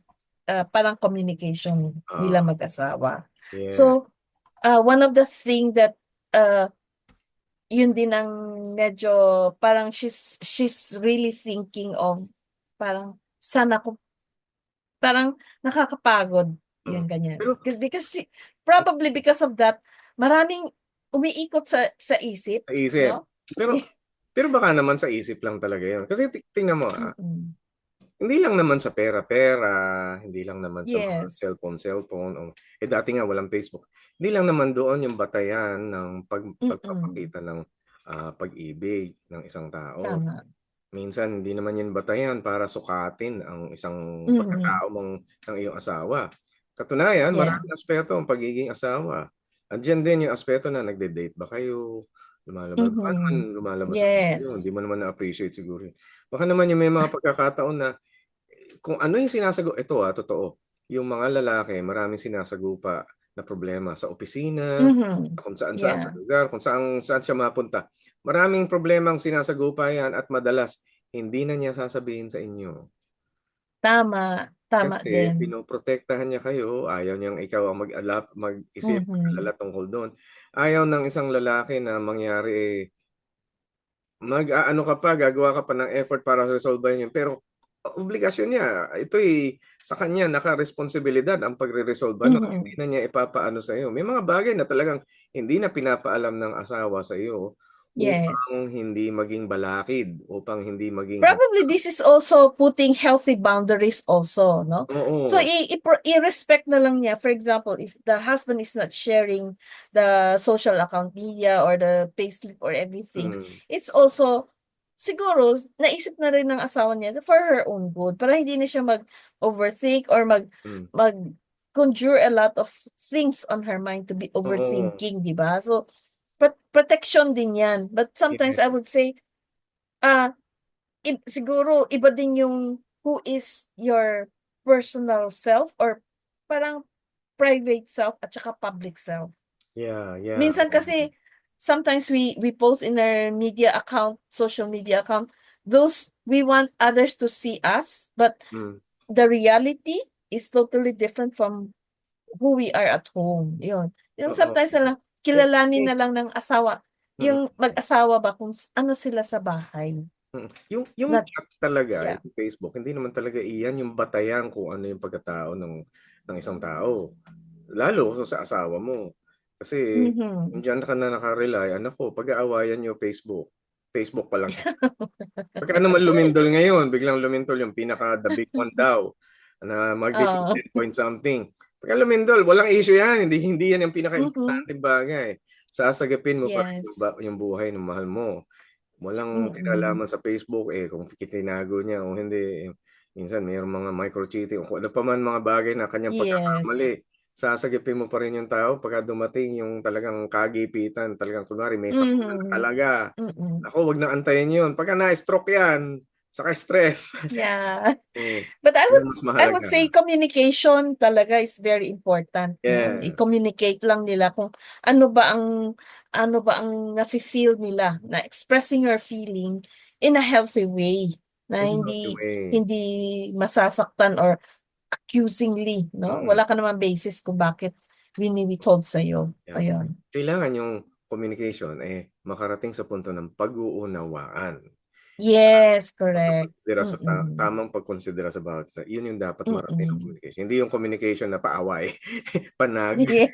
parang communication nila mag-asawa. Yeah. So one of the thing that yun din ang medyo parang she's really thinking of parang sana ko parang nakakapagod yung ganyan. Because probably because of that, maraming umiikot sa isip. Sa isip. No? Pero baka naman sa isip lang talaga yun. Kasi tingnan mo, hindi lang naman sa pera, hindi lang naman sa mga cellphone. Dati nga walang Facebook. Hindi lang naman doon yung batayan ng pagpapakita ng pag-ibig ng isang tao. Tama. Minsan, hindi naman yun batayan para sukatin ang isang pagkatao ng iyong asawa. Katunayan, maraming aspeto ang pagiging asawa. Andiyan din yung aspeto na nagde-date ba kayo? Lumalabas. Baka naman lumalabas yun. Hindi mo naman na-appreciate siguro. Baka naman yung may mga pagkakataon na kung ano yung sinasagot, ito totoo. Yung mga lalaki, maraming sinasagupa na problema sa opisina, kung saan sa lugar, kung saan siya mapunta. Maraming problemang sinasagupa yan at madalas hindi na niya sasabihin sa inyo. Tama Kasi din. pinoprotektahan niya kayo, ayaw niyang ikaw ang mag-isip, mag-alala tungkol doon. Ayaw ng isang lalaki na mangyari mag-aano ka pa, gagawa ka pa ng effort para resolve yun. Pero obligasyon niya, ito'y sa kanya naka-responsibilidad ang pagre-resolve. Hindi na niya ipapaano sa iyo. May mga bagay na talagang hindi na pinapaalam ng asawa sa iyo upang hindi maging balakid, upang hindi maging... Probably this is also putting healthy boundaries also, no? Oo. So, i-respect na lang niya. For example, if the husband is not sharing the social account media or the payslip or everything, it's also, siguro, naisip na rin ng asawa niya for her own good, para hindi na siya mag-overthink or mag-conjure a lot of things on her mind to be overthinking, di ba? So, protection din yan. But sometimes I would say, siguro iba din yung who is your personal self or parang private self at saka public self. Yeah. Minsan kasi, sometimes we post in our media account, social media account, those we want others to see us, but the reality is totally different from who we are at home. Yun. Yung sometimes na lang, kilalanin na lang ng asawa, yung mag-asawa ba kung ano sila sa bahay. Yung chat talaga, yung Facebook, hindi naman talaga iyan yung batayan kung ano yung pagkatao ng isang tao. Lalo sa asawa mo. Kasi kung dyan ka na nakarely, anak ko, pag-aawayan nyo Facebook pa lang. Pagka naman lumindol ngayon, biglang lumindol yung pinaka the big one daw na mag-10 point something. Pagka lumindol, walang issue yan. Hindi yan yung Mhm. pinaka-importante bagay. Sasagipin mo pa rin Yes. yung buhay ng mahal mo. Walang Mm. kinalaman sa Facebook kung tinago niya o hindi. Minsan mayroong mga micro-cheating o kung ano pa man mga bagay na kanyang Yes. pagkakamali. Sasagipin mo pa rin yung tao pagka dumating yung talagang kagipitan, talagang kunwari may sakit na Mhm. talaga. Mm. Ako, wag na antayin yun. Pagka na-stroke yan, saka stress. Yeah. Hmm, But I yun would ang mas I would mahalaga. say communication talaga is very important, no? Yes. I-communicate lang nila kung ano ba ang nafi-feel nila, na expressing your feeling in a healthy way, na In a healthy hindi way. hindi masasaktan or accusingly, no? Mm. Wala ka namang basis kung bakit wini-withhold sa'yo. Yeah. Ayun. Kailangan yung communication makarating sa punto ng pag-uunawaan. Yes, correct. Pagkonsidera sa Mm. tamang pagkonsidera sa bawat isa. Yun yung dapat marating ng Mm. communication. Hindi yung communication na paaway, panag, Yeah.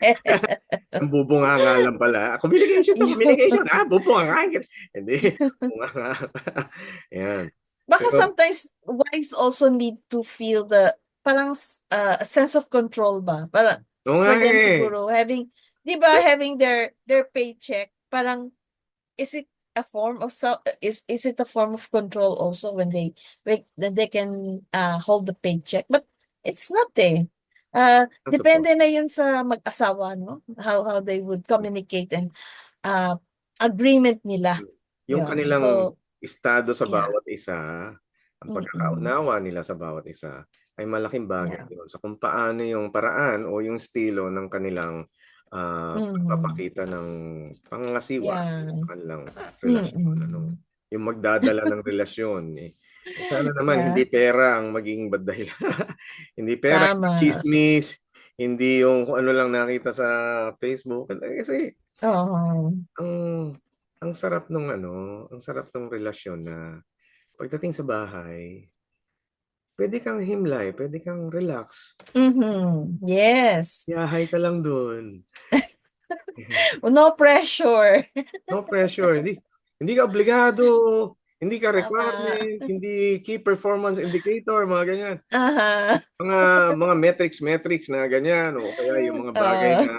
ang bubunganga lang pala. Communication to, communication. Bubunganga. Hindi, bunganga. Yan. Baka Pero, sometimes wives also need to feel the parang a sense of control ba? Para oo nga for them eh. siguro having, 'di ba, having their paycheck, parang is it a form of is it a form of control also when they can hold the paycheck? But it's not eh. Support. Depende na 'yun sa mag-asawa, no? How they would communicate and uh, agreement nila. Yung 'Yun. kanilang So, estado sa yeah. bawat isa, ang Mm. pagkakaunawa nila sa bawat isa, ay malaking bagay Yeah. yun sa kung paano yung paraan o yung estilo ng kanilang Mhm. pagpapakita ng pangangasiwa Yeah. sa kanilang relasyon. Mm. Yung magdadala ng relasyon. Sana naman Yeah, hindi pera ang maging dahilan. Hindi pera, hindi tama. tsismis, hindi yung kung ano lang nakita sa Facebook. Kasi Oo. ang ang sarap nung ang sarap nung relasyon na pagdating sa bahay, puwede kang himlay, puwede kang relax. Mhm. Yes. Yahay ka lang dun. No pressure. No pressure, hindi ka obligado, hindi ka Tama. requirement, hindi key performance indicator, mga ganyan. Uh-huh. Mga metrics na ganyan o kaya yung mga bagay Oo. na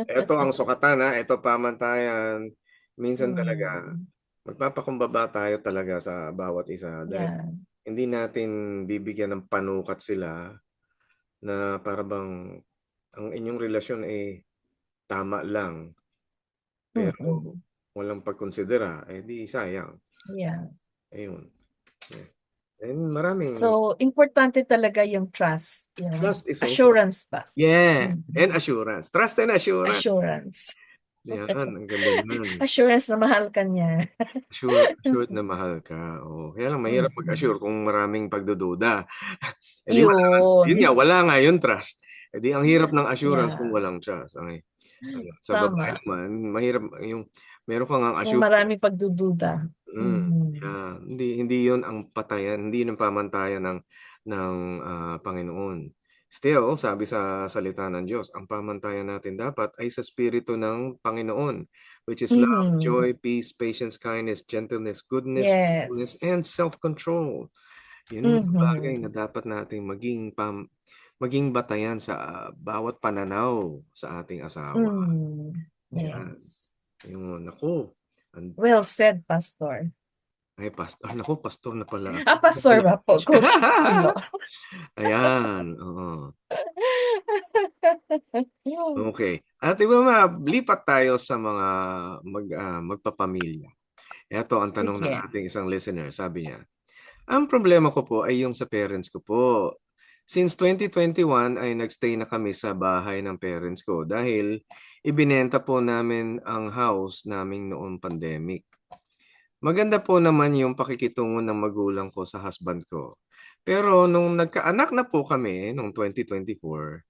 eto ang sukatan, eto pamantayan. Minsan talaga Hmm. magpapakumbaba tayo talaga sa bawat isa dahil Yeah. hindi natin bibigyan ng panukat sila na para bang ang inyong relasyon tama lang, pero Mm. walang pagkonsidera, di sayang. Yeah. Ayun. And maraming So, importante talaga yung trust, trust yung is also assurance ba? and Mhm. assurance. Trust and assurance. Assurance. Yan, ang ganda niyan. Assurance na mahal ka niya. Assured na mahal ka, oo. Kaya lang mahirap Mm. mag-assure kung maraming pagdududa. Di yun Yun. nga, wala nga yung trust. Di ang hirap ng assurance kung Yeah. walang trust. Sa babae Tama. naman, mahirap yung meron kang ang Kung assure. maraming pagdududa. Mhm. Yeah. Hindi yun ang patayan, hindi yun ang pamantayan ng Panginoon. Still, sabi sa salita ng Diyos, ang pamantayan natin dapat ay sa Espiritu ng Panginoon, which is love, Mhm. joy, peace, patience, kindness, gentleness, goodness, faithfulness, Yes. and self-control. Yun yung bagay na Mhm. dapat nating maging batayan sa bawat pananaw sa ating asawa. Yan. Yes. Yun, naku. Well said, Pastor. Ay, pastor. Naku, pastor na pala. Pastor ba po? Coach Pilo. Ayan, oo. Okay. At Wilma, lipat tayo sa mga magpapamilya. Ito ang tanong ng Sige. ating isang listener. Sabi niya, ang problema ko po ay yung sa parents ko po. Since 2021 ay nagstay na kami sa bahay ng parents ko dahil ibinenta po namin ang house namin noong pandemic. Maganda po naman yung pakikitungo ng magulang ko sa husband ko. Pero nung nagkaanak na po kami noong 2024,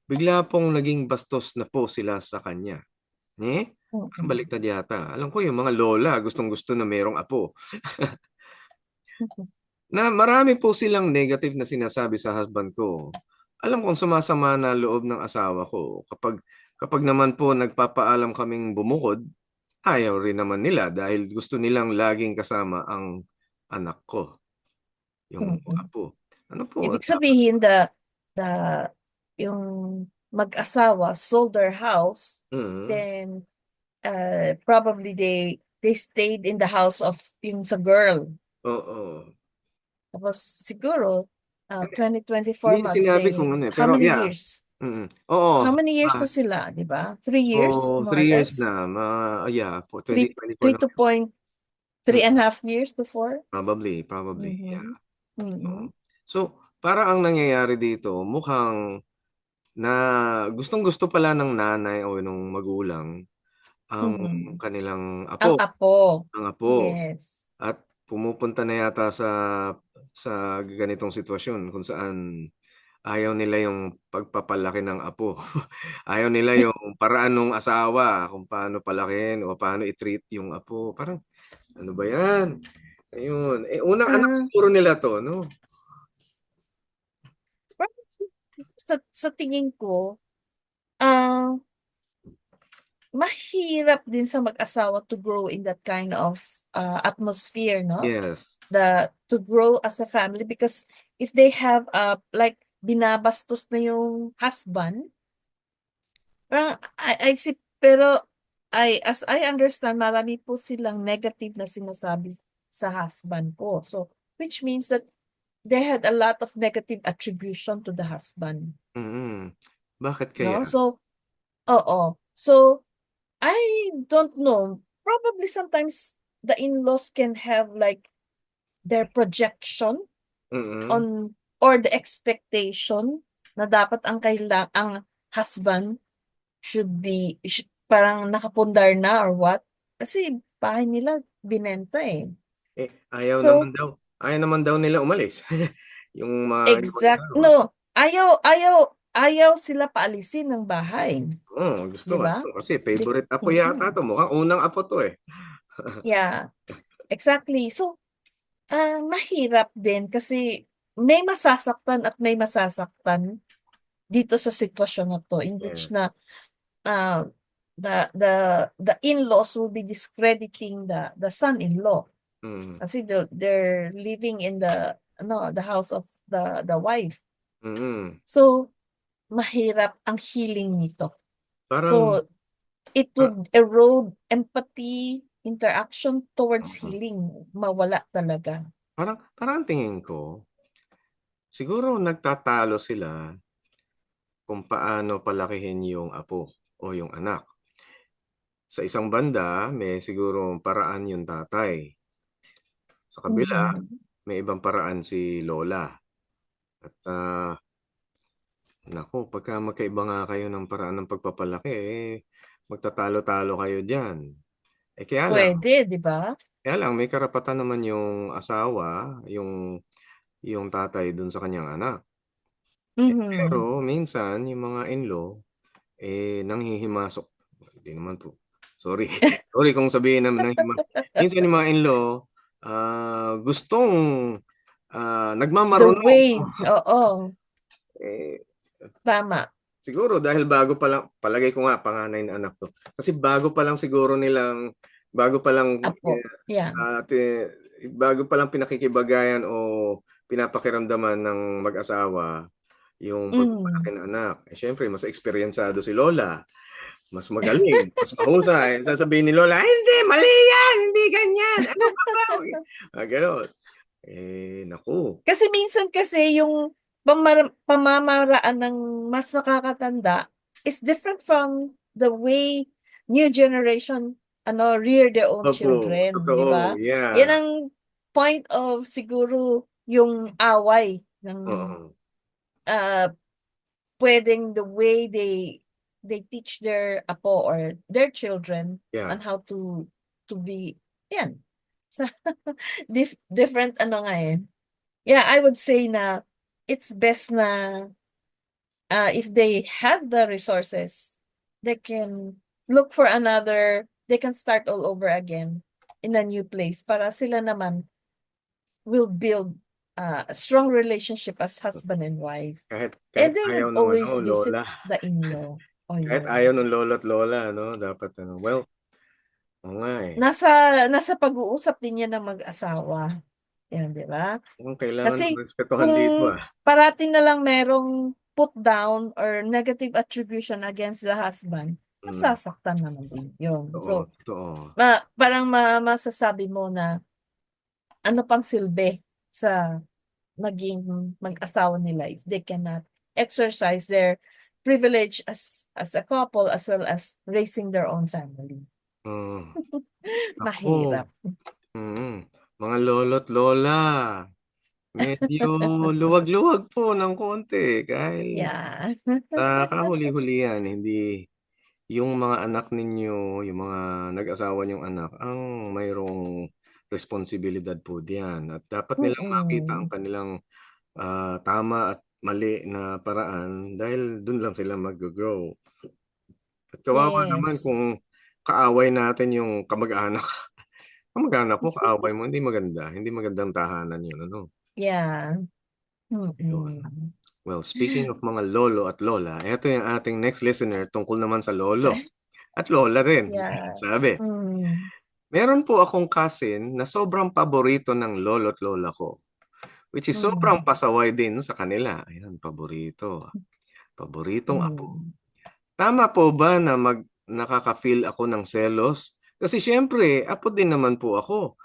bigla pong naging bastos na po sila sa kanya. Parang Mm. baliktad yata. Alam ko yung mga lola gustong-gusto na merong apo. Na marami po silang negative na sinasabi sa husband ko. Alam kong sumasama na loob ng asawa ko. Kapag naman po nagpapaalam kaming bumukod, ayaw rin naman nila dahil gusto nilang laging kasama ang anak ko, yung Mm. apo. Ano po? Ibig sabihin the yung mag-asawa sold their house, Mm. then probably they stayed in the house of yung sa girl. Oo. Tapos siguro, Hindi 2024 hindi niya sinabi kung ano, how pero many yeah. years? Oo, How many years ah, na sila, di ba? 3 years, so more or 3 years less? na, yeah, po Three, 2024 three na to ngayon. point, Mm, 3.5 years to 4? probably, yeah. Mhm. Mhm. Oo. So, para ang nangyayari dito, mukhang na gustong-gusto pala ng nanay o nung magulang ang Mhm. kanilang Ang apo, apo. ang apo. Yes. At pumupunta na yata sa ganitong sitwasyon kung saan ayaw nila yung pagpapalaki ng apo. Ayaw nila yung paraan ng asawa kung paano palakihin o paano i-treat yung apo. Parang, ano ba yan? Ayun. Unang anak Ah, siguro nila to, no? sa tingin ko, ah, mahirap din sa mag-asawa to grow in that kind of atmosphere, no? Yes. To grow as a family, because if they have like binabastos na yung husband, parang I see, pero as I understand, marami po silang negative na sinasabi sa husband po. So, which means that they had a lot of negative attribution to the husband, Mm. Bakit kaya? no? So, oo. So, I don't know. Probably sometimes the in-laws can have like their projection Mm. on, or the expectation na dapat ang husband parang nakapundar na or what. Kasi bahay nila binenta eh. Ayaw naman So, daw. Ayaw naman daw nila umalis. Yung mag-asawa. no, ayaw sila paalisin ng bahay, Gusto 'di nga. ba? Kasi favorite apo yata Mm. to. Mukhang unang apo to eh. Yeah, exactly. So, mahirap din kasi may masasaktan at may masasaktan dito sa sitwasyon na 'to, in which Yes. na uh, the in-laws will be discrediting the son-in-law Mm. kasi they're living in the house of the wife. Mm. So, mahirap ang healing nito. Parang So, it pa- would erode empathy, interaction towards healing. Mawala talaga. parang tingin ko, siguro nagtatalo sila kung paano palakihin yung apo o yung anak. Sa isang banda, may siguro paraan yung tatay. Sa kabila, Mhm. may ibang paraan si lola. At naku, pagka magkaiba nga kayo ng paraan ng pagpapalaki, magtatalo-talo kayo diyan. Kaya lang, Pwede, 'di ba? may karapatan naman yung asawa, yung tatay dun sa kanyang anak. Mhm. Pero minsan yung mga in-law nanghihimasok. Hindi naman po. Sorry. Sorry kung sabihin na minsan yung mga in-law gustong The nagmamarunong. way, oo, Eh, tama. Siguro dahil bago pa lang, palagay ko nga panganay na anak to. Kasi bago pa lang Apo, yeah. bago pa lang pinakikibagayan o pinapakiramdaman ng mag-asawa yung pagpapalaki Mhm. ng anak. Syempre, mas eksperyensado si Lola. Mas magaling, mas mahusay. Sasabihin ni Lola, hindi, mali yan, hindi ganyan. Ano ka ba? Ganon. Naku. Kasi minsan kasi yung pamamaraan ng mas nakakatanda is different from the way new generation rear their own Opo, children, di totoo. ba? Yan Yeah. ang point of siguro yung away ng Oo. uh, pwedeng the way they teach their apo or their children Yeah. on how to be yan. Sa different nga eh. Yeah, I would say na it's best na if they have the resources, they can start all over again in a new place para sila naman will build a strong relationship as husband and wife. Kahit And they ayaw would nung always visit lola. the in-law. Oh, Kahit yun. ayaw nung lolo't lola, no? Dapat, well, oo nga eh. Nasa pag-uusap din yan ng mag-asawa. Yan, di ba? Kung kailangan Kasi respetuhan kung dito parating na lang merong put down or negative attribution against the husband, masasaktan naman din yun. Totoo, So, totoo. parang masasabi mo na ano pang silbi sa maging mag-asawa nila if they cannot exercise their privilege as a couple as well as raising their own family. Ako, Mahirap. mga lolo't lola, medyo luwag-luwag po ng konti dahil Yeah. sa kahuli-hulihan, hindi yung mga anak ninyo, yung mga nag-asawa niyong anak, ang mayroong responsibilidad po diyan. At dapat nilang makita ang Mm. kanilang tama at mali na paraan dahil dun lang sila mag-grow. At kawawa naman Yes. kung kaaway natin yung kamag-anak. Kamag-anak mo, kaaway mo, hindi maganda. Hindi magandang tahanan yun, ano? Yeah. Yun. Mm. Well, speaking of mga lolo at lola, ito yung ating next listener tungkol naman sa lolo at lola rin. Yeah. Sabi, Mm. meron po akong cousin na sobrang paborito ng lolo at lola ko, which is sobrang pasaway din sa kanila. Ayan, paborito. Paboritong apo. Mm. Tama po ba na nakaka-feel ako ng selos? Kasi syempre, apo din naman po ako.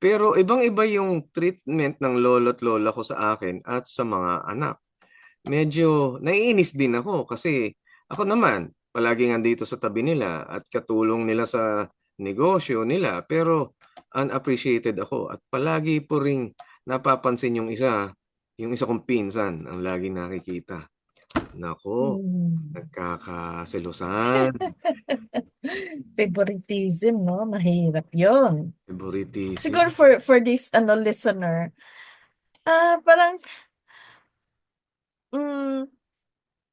Pero ibang-iba yung treatment ng lolo at lola ko sa akin at sa mga anak. Medyo naiinis din ako kasi ako naman, palagi nandito sa tabi nila at katulong nila sa negosyo nila. Pero unappreciated ako at palagi po ring napapansin yung isa kong pinsan ang lagi nakikita. Nako, nagkakaselusan, Favoritism, no? Mahirap yun. favoritism. Siguro for this listener, parang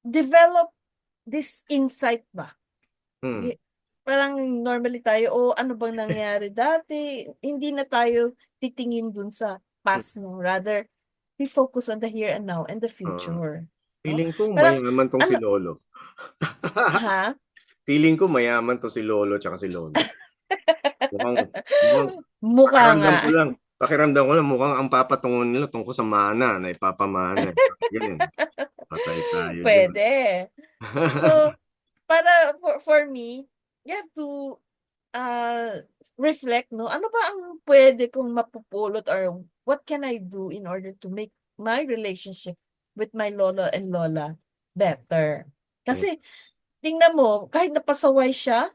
develop this insight ba? Parang normally tayo, ano bang nangyari dati? Hindi na tayo titingin dun sa past, no? Rather, we focus on the here and now and the future. No? Feeling ko Parang, mayaman tong si Lolo. ha? Feeling ko mayaman to si Lolo tsaka si Lolo. Mukha nga. Pakiramdam ko lang mukhang ang papatungon nila tungkol sa mana na ipapamana. Ganyan. Patay tayo. Pwede. So, para for me, you have to reflect, no? Ano ba ang pwede kong mapupulot or what can I do in order to make my relationship with my lolo and lola better? Kasi, tingnan mo, kahit napasaway siya,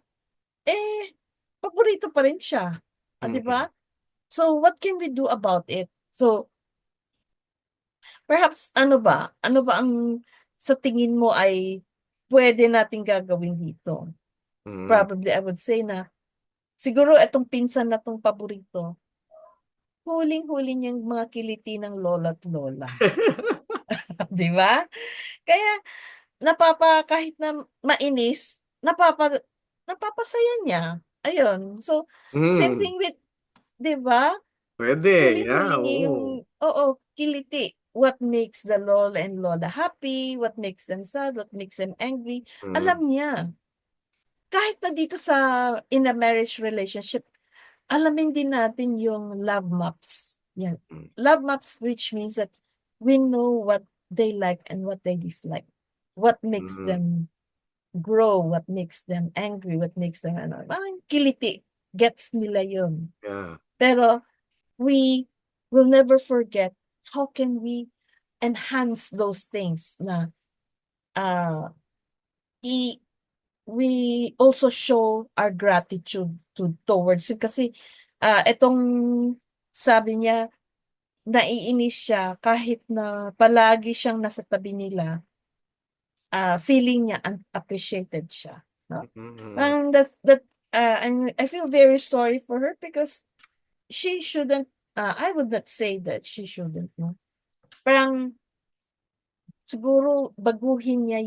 paborito pa rin siya. Di ba? So, what can we do about it? So, perhaps, ano ba ang sa tingin mo ay pwede nating gagawin dito? Probably, I would say na, siguro itong pinsan na tong paborito, huling-huling yung mga kiliti ng lola at lola. Di ba? Kaya, kahit na mainis, napapasaya niya. Ayun. So, same thing with, di ba? Pwede. Huling-huli niya yung, kiliti. What makes the lola and lola happy, what makes them sad, what makes them angry. Alam niya. Kahit na dito in a marriage relationship, alamin din natin yung love maps. Yan. Love maps, which means that we know what they like and what they dislike. What makes them grow, what makes them angry, what makes them, parang kiliti. Gets nila yun. Yeah. Pero, we will never forget how can we enhance those things na we also show our gratitude towards him. Kasi itong sabi niya, naiinis siya kahit na palagi siyang nasa tabi nila, feeling niya unappreciated siya. No? And and I feel very sorry for her because she shouldn't, I would not say that she shouldn't. No? Parang siguro baguhin niya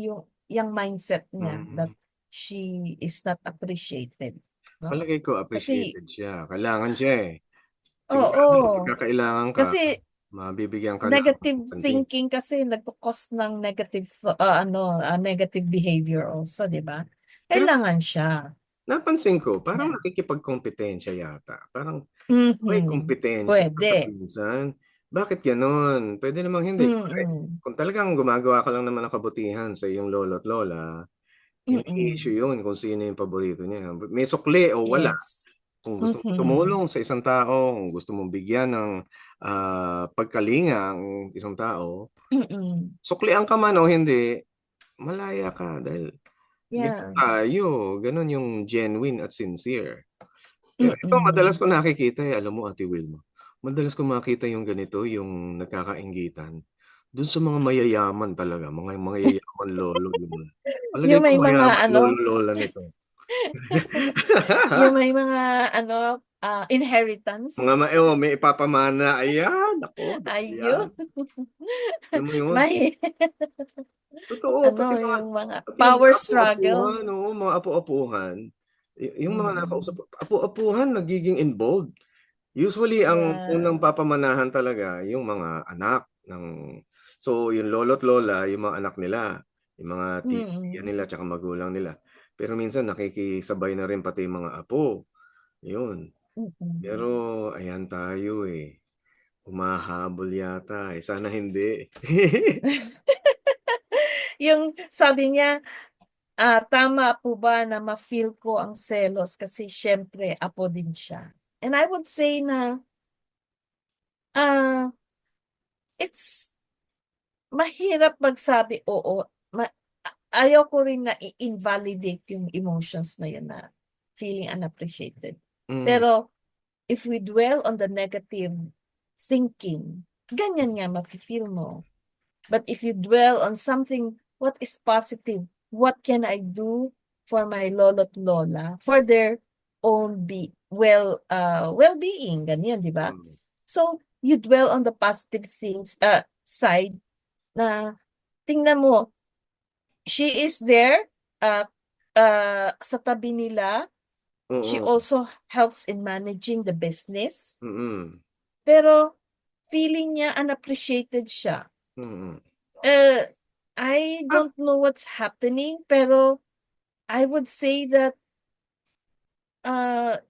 yung mindset niya that she is not appreciated. No? Palagay ko appreciated siya. Kailangan siya eh. Oo. Kakailangan ka. Kasi mabibigyan ka negative thinking kasi nagko-cause ng negative negative behavior also, 'di ba? Kailangan siya. Napansin ko, parang nakikipagkompetensya yata. Parang may kompetensya sa Pwede. pinsan. Bakit gano'n? Puwede namang hindi. Mm. Kung talagang gumagawa ka lang naman ng kabutihan sa iyong lolo't lola, hindi issue Mm. 'yun kung sino yung paborito niya. May sukli o wala, Yes. kung gusto mong Mhm. tumulong sa isang tao, kung gusto mong bigyan ng, pagkalinga ang isang tao, Mm. suklian ka man o hindi, malaya ka dahil gano'n Yeah. tayo, gano'n yung genuine at sincere. Pero ito madalas Mm. ko nakikita, alam mo Ate Wilma, madalas ko makita yung ganito, yung nagkakainggitan dun sa mga mayayaman talaga, mga mayayaman lolo, lolo. Palagay Yung ko may mayaman mga lolo, ano, lola nito. yung may mga ano, Mga inheritance. may ipapamana, ayan, naku, dahil yan. Ayun. Alam mo yun? May Totoo, ano, yung mga pati yung power mga struggle. apu-apuhan, oo, mga apu-apuhan, yung mga nakausap Mm. ko, apu-apuhan nagiging involved. Usually ang Yeah. unang papamanahan talaga yung mga anak ng so yung lolo't lola, yung mga anak nila, yung mga tito-tiya Mm. nila tsaka magulang nila. Pero minsan nakikisabay na rin pati yung mga apo, yun. Mm. Pero ayan tayo, humahabol yata, sana hindi. Yung sabi niya, tama po ba na ma-feel ko ang selos kasi siyempre apo din siya. And I would say na, ah, it's mahirap magsabi oo. Ayaw ko rin na i-invalidate yung emotions na yun na feeling unappreciated. Hmm, Pero if we dwell on the negative thinking, ganyan nga mafe-feel mo. But if you dwell on something, what is positive? What can I do for my lolo't lola for their own well-being, ganyan, di ba? hmm, So you dwell on the positive things side na tingnan mo, she is there uh, sa tabi nila. She oo, also helps in managing the business. mm, Pero feeling niya unappreciated siya. mm. Uh, I Ah, don't know what's happening, pero I would say that uh,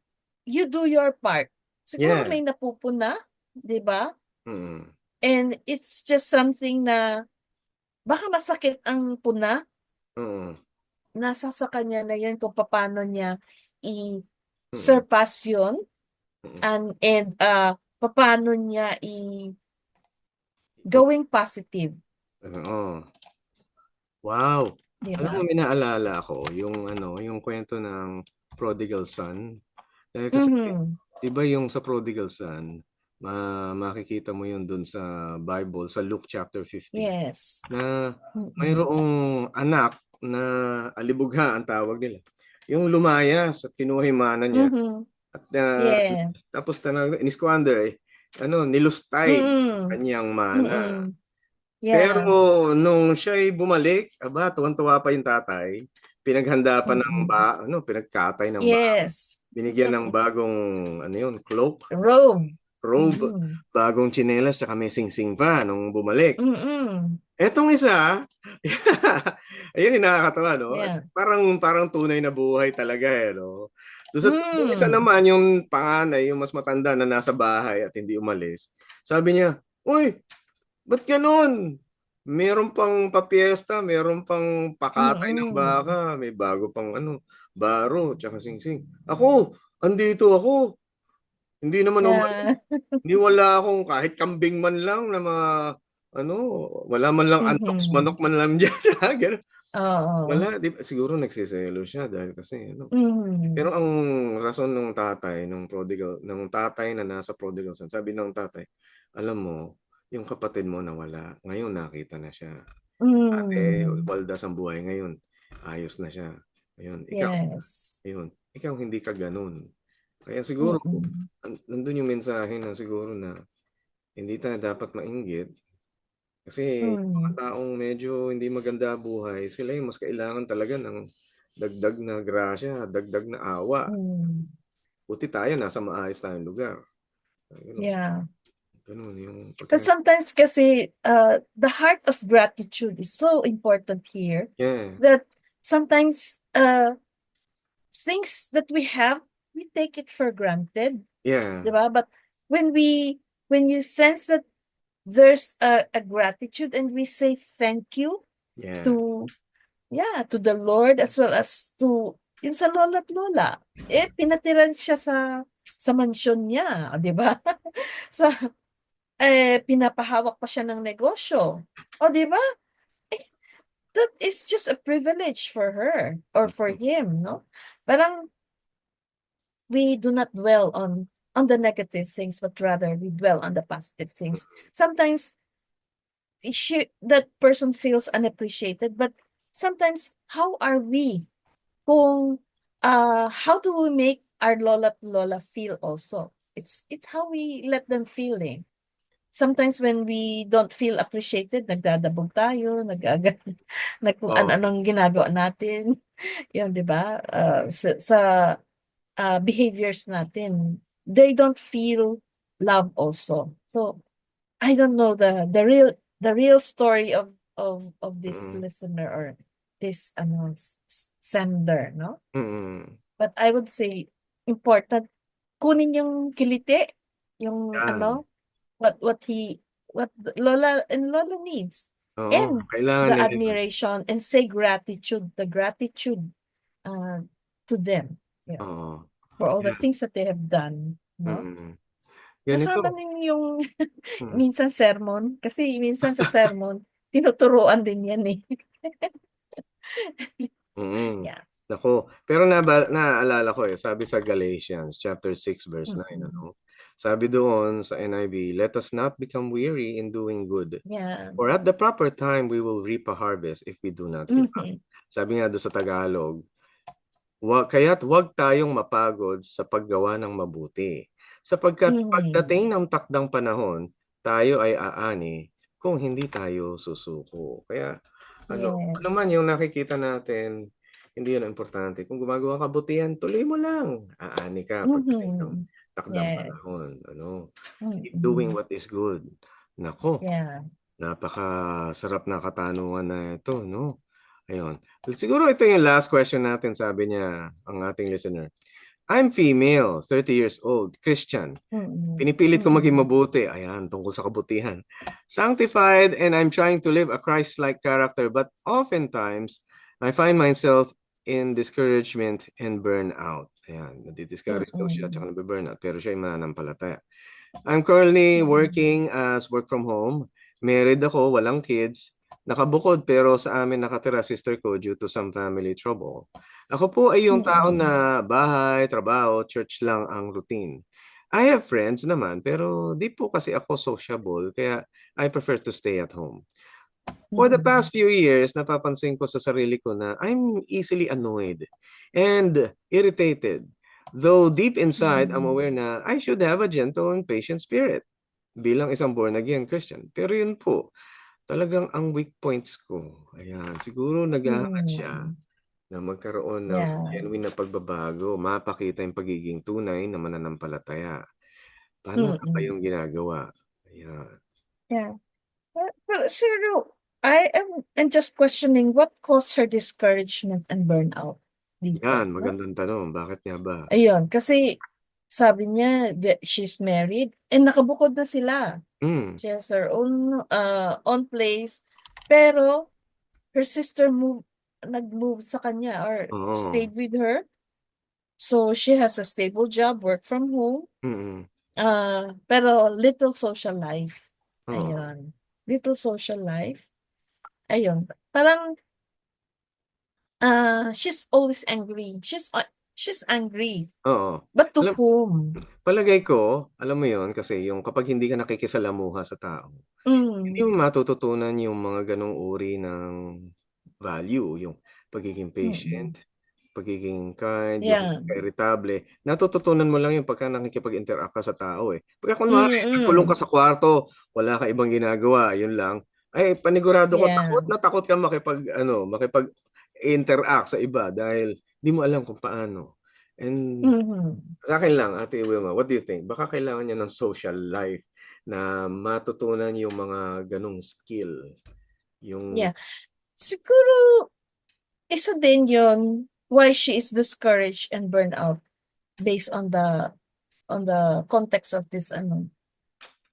you do your part. Siguro yeah, may napupuna, 'di ba? mm, And it's just something na baka masakit ang puna, oo, nasa sa kanya na 'yun kung paano niya mm, i-surpass 'yun mm, and papaano niya gawing positive, oo. Wow! 'di Alam mo ba? may naalala ako yung yung kuwento ng prodigal son. Dahil kasi Mhm. 'di ba yung sa prodigal son, makikita mo yun dun sa Bible sa Luke chapter 15 Yes. na Mm. mayroong anak na alibugha ang tawag nila. Yung lumayas at kinuha yung mana niya Mhm. at, Yeah. tapos ini-squander, nilustay ang Mm. kanyang mana. Mm. Pero Yeah. nung siya'y bumalik, aba tuwang-tuwa pa yung tatay, pinaghanda pa ng Mm. pinagkatay ng Yes. binigyan ng bagong cloak, Rome. robe, Mm. bagong tsinelas tsaka may singsing pa nung bumalik. Mm. Etong isa, ayun yung nakakatawa 'no, at Yeah. parang parang tunay na buhay talaga, 'no. Yung isa Hmm. naman yung panganay, yung mas matanda na nasa bahay at hindi umalis, sabi niya, "Uy, ba't gano'n? Meron pang papiyesta, meron pang pakatay ng Mm. baka, may bago pang baro tsaka singsing. Ako, andito ako, hindi naman umalis, Yeah. hindi wala akong kahit kambing man lang na ano, wala man lang antoks Mhm. manok man lang diyan." Gano'n. Oo. Wala, 'di ba siguro nagseselos siya dahil kasi Mhm. pero ang rason nung tatay, nung tatay na nasa prodigal son, sabi ng tatay, "Alam mo, yung kapatid mo nawala, ngayon nakita na siya. Dati Hmm. waldas ang buhay, ngayon ayos na siya. Ngayon ikaw, Yes. ikaw hindi ka gano'n." Kaya siguro Mm. nandun yung mensahe na siguro na hindi tayo dapat mainggit kasi yung mga Hmm. taong medyo hindi maganda buhay, sila yung mas kailangan talaga ng dagdag na grasya, dagdag na awa. Hmm. Buti tayo nasa maayos tayong lugar. Gano'n, Yeah. gano'n yung But sometimes kasi the heart of gratitude is so important here yeah, that sometimes things that we have, we take it for granted, yeah, 'di ba? But when you sense that there's a gratitude, and we say thank you Yeah. to to the Lord, as well as to yung sa lola at lola. Pinatiran siya sa mansyon niya, di ba? Sa pinapahawak pa siya ng negosyo. O, di ba? That is just a privilege for her or for him, no? Parang we do not dwell on the negative things, but rather we dwell on the positive things. Sometimes that person feels unappreciated, but sometimes how are we kung how do we make our lola at lola feel also? It's how we let them feel. Sometimes when we don't feel appreciated, nagdadabog tayo, kung Oh. ano-anong ginagawa natin. Yun, di ba? Sa behaviors natin, they don't feel love also. So I don't know the real story of this Mm. listener or this sender, no? Mm. But I would say important kunin yung kiliti, yung Yan. what the lola and lola needs, Oo, and kailangan the nila yun. admiration, and say the gratitude to them, Oo. for all the Yan. things that they have done, no? Mm. Kasama Ganito. din yung Mm. minsan sermon, kasi minsan sa sermon tinuturuan din yan eh. Mm. Yeah. Nako, pero naaalala ko sabi sa Galatians chapter 6 verse 9, ano? Sabi doon sa NIV, let us not become weary in doing good. Yeah. For at the proper time, we will reap a harvest if we do not give up. Sabi nga doon sa Tagalog, kaya't huwag tayong mapagod sa paggawa ng mabuti. Sapagkat pagdating ng takdang panahon, tayo ay aani kung hindi tayo susuko. Kaya, ano man yung nakikita natin, hindi yun ang importante. Kung gumagawa ka kabutihan, tuloy mo lang. Aani ka pagdating ng takdang panahon. Keep doing what is good. Nako, Yeah. napakasarap na katanungan na ito, no? Ayun. Siguro ito yung last question natin, sabi niya, ang ating listener. I'm female, 30 years old, Christian. Pinipilit ko maging mabuti. Ayan, tungkol sa kabutihan. Sanctified, and I'm trying to live a Christ-like character, but oftentimes, I find myself in discouragement and burnout. Ayan, nadidiscourage daw siya, tsaka nabiburnout, pero siya ay mananampalataya. I'm currently working as work from home. Married ako, walang kids. Nakabukod pero sa amin nakatira sister ko due to some family trouble. Ako po ay yung tao na bahay, trabaho, church lang ang routine. I have friends naman pero di po kasi ako sociable kaya I prefer to stay at home. For the past few years, napapansin ko sa sarili ko na I'm easily annoyed and irritated. Though deep inside, I'm aware na I should have a gentle and patient spirit bilang isang born-again Christian. Pero yun po, talagang ang weak points ko. Ayan, siguro naghahangad siya na magkaroon ng genuine na pagbabago, mapakita yung pagiging tunay na mananampalataya. Paano nga ba yung ginagawa? Ayan. Yeah. Well, Sir, I am just questioning what caused her discouragement and burnout dito. Yan, No? magandang tanong. Bakit nga ba? Ayun, kasi sabi niya that she's married and nakabukod na sila. She has her own place, pero her sister nag-move sa kanya or stayed with her. So she has a stable job, work from home. Pero little social life. Ayun. Little social life. Ayun. Parang she's always angry. She's angry. Oo. But to whom? Palagay ko, alam mo yon kasi yung kapag hindi ka nakikisalamuha sa tao, hindi mo matututunan yung mga ganong uri ng value, yung pagiging patient, pagiging kind, yung irritable. Natututunan mo lang yung pagka nakikipag-interact ka sa tao eh. Pagka kunwari, nagkulong ka sa kwarto, wala ka ibang ginagawa, yun lang, ay panigurado ko, takot ka makipag-interact sa iba dahil di mo alam kung paano. And sa akin lang, Ate Wilma, what do you think? Baka kailangan niya ng social life na matutunan yung mga ganong skill. Siguro, isa din yun why she is discouraged and burned out based on the context of this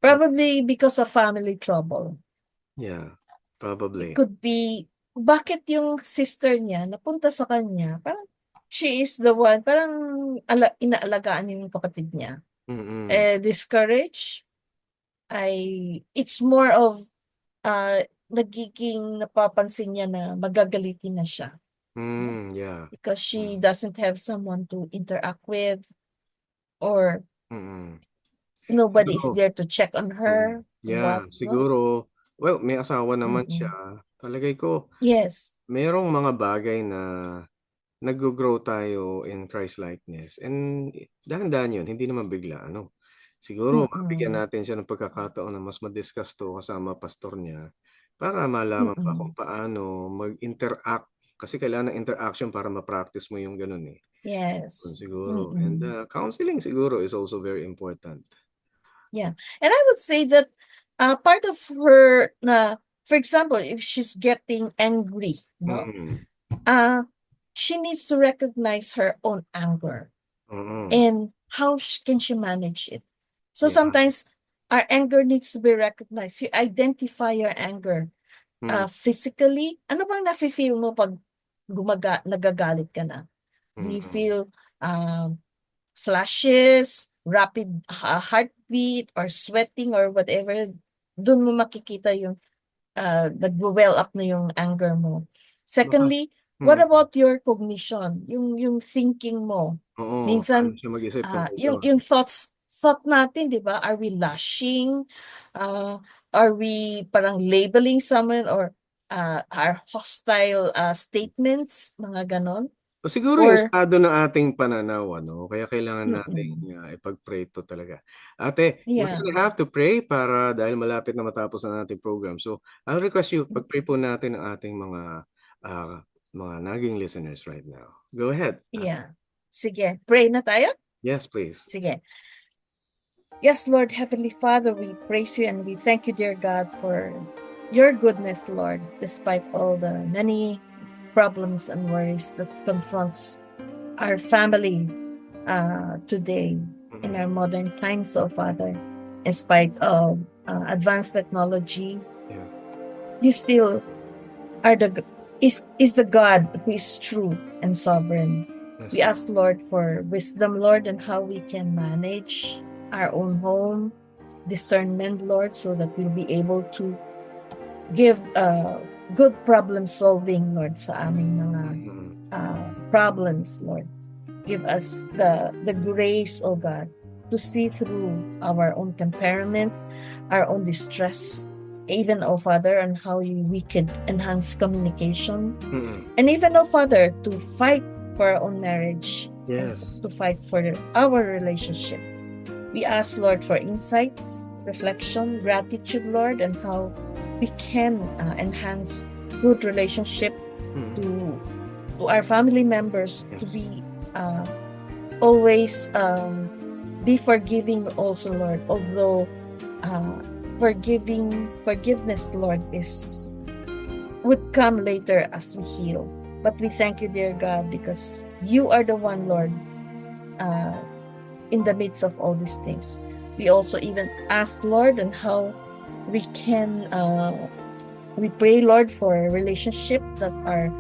Probably because of family trouble. Yeah, probably. Could be, bakit yung sister niya napunta sa kanya? Parang she is the one, parang inaalagaan yung kapatid niya. Discouraged. It's more of nagiging napapansin niya na magagalitin na siya. Yeah. Because she doesn't have someone to interact with, or nobody is there to check on her. Yeah, What, no? siguro, well, may asawa naman siya. Palagay ko, Yes. merong mga bagay na nag-grow tayo in Christ-likeness. And dahan-dahan yun, hindi naman bigla. Siguro, mabigyan natin siya ng pagkakataon na mas ma-discuss to kasama pastor niya para malaman pa kung paano mag-interact. Kasi kailangan ng interaction para ma-practice mo yung ganun eh. Yes. Siguro. And counseling siguro is also very important. Yeah. And I would say that part of her, for example, if she's getting angry, no, she needs to recognize her own anger and how can she manage it. So sometimes our anger needs to be recognized. You identify your anger physically. Ano bang nafe-feel mo pag nagagalit ka na? Do you feel flashes, rapid heartbeat, or sweating, or whatever? Doon mo makikita yung nag-well up na yung anger mo. Secondly, what about your cognition? Yung thinking mo. Minsan, paano siya mag-isip yung thought natin, di ba? Are we lashing? Are we parang labeling someone, or our hostile statements, mga ganon? Siguro yung estado ng ating pananaw, kaya kailangan natin ipag-pray to talaga. Ate, we're gonna have to pray dahil malapit na matapos ang ating program. So, I'll request you, pag-pray po natin ang ating mga naging listeners right now. Go ahead. Yeah. Sige, pray na tayo? Yes, please. Sige. Yes, Lord, Heavenly Father, we praise you and we thank you, dear God, for your goodness, Lord, despite all the many problems and worries that confronts our family today in our modern times, oh Father. In spite of advanced technology, you still are is the God who is true and sovereign. Yes. We ask, Lord, for wisdom, Lord, and how we can manage our own home, discernment, Lord, so that we'll be able to give good problem solving, Lord, sa aming mga problems, Lord. Give us the grace, oh God, to see through our own temperament, our own distress, even, oh Father, on how we can enhance communication, and even, oh Father, to fight for our own marriage, to fight for our relationship. We ask, Lord, for insights, reflection, gratitude, Lord, and how we can enhance good relationship to our family members, to be always be forgiving also, Lord, although forgiveness, Lord, would come later as we heal. But we thank you, dear God, because you are the one, Lord, in the midst of all these things. We also even ask, Lord, on how we can we pray, Lord, for relationship that are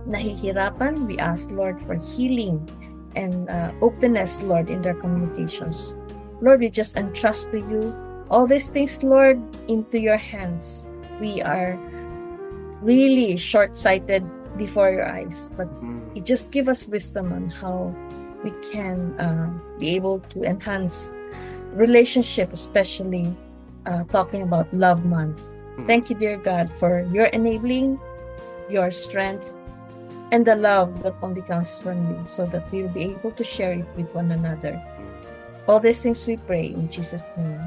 nahihirapan. We ask, Lord, for healing and openness, Lord, in their communications. Lord, we just entrust to you all these things, Lord, into your hands. We are really short-sighted before your eyes, but you just give us wisdom on how we can be able to enhance relationship, especially talking about Love Month. Thank you, dear God, for your enabling, your strength, and the love that only comes from you, so that we'll be able to share it with one another. All these things we pray in Jesus' name.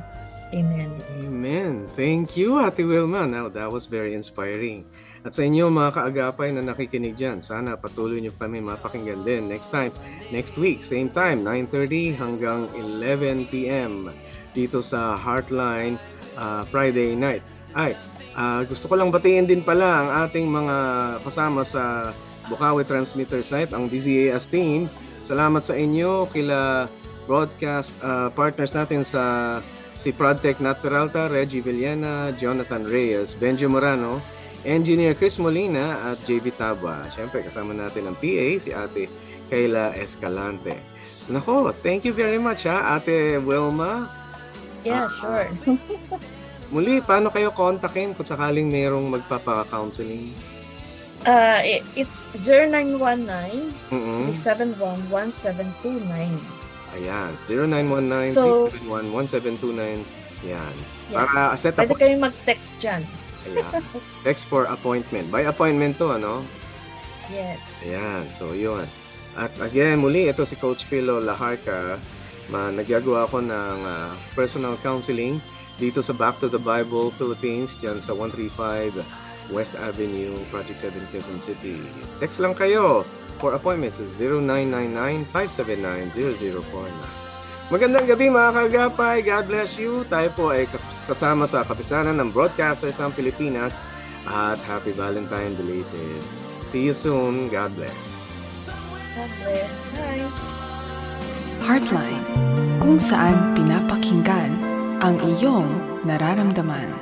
Amen. Amen. Thank you, Ate Wilma. Now, that was very inspiring. At sa inyo, mga kaagapay na nakikinig dyan, sana patuloy nyo kami mapakinggan din next week, same time, 9:30 hanggang 11 p.m. dito sa Heartline Friday night. Gusto ko lang batiin din pala ang ating mga kasama sa Bukawi Transmitter site, ang DZAS team. Salamat sa inyo, kila broadcast partners natin sa si Prodtech Nat Peralta, Reggie Villena, Jonathan Reyes, Benjo Morano, Engineer Chris Molina at JB Taba. Siyempre, kasama natin ang PA, si Ate Kayla Escalante. Nako, thank you very much Ate Wilma. Yeah, sure. Muli, paano kayo kontakin kung sakaling mayroong magpapa-counseling? It's 0919 Mm-mm. 371-1729. Ayan, So- 0919-371-1729. Yan. Yeah. Para set up. Pwede kayong mag-text dyan. Ayan. Text for appointment. By appointment to, ano? Yes. Ayan, so yun. At again, muli, ito si Coach Philo Laharca. Nagyagawa ako ng personal counseling dito sa Back to the Bible Philippines, dyan sa 135 West Avenue, Project 7, Quezon City. Text lang kayo for appointments sa 0999-579-0049. Magandang gabi mga kagapay. God bless you. Tayo po ay kasama sa kapisanan ng Broadcasters ng Pilipinas at Happy Valentine belated. See you soon. God bless. God bless. Bye. Heartline, kung saan pinapakinggan ang iyong nararamdaman.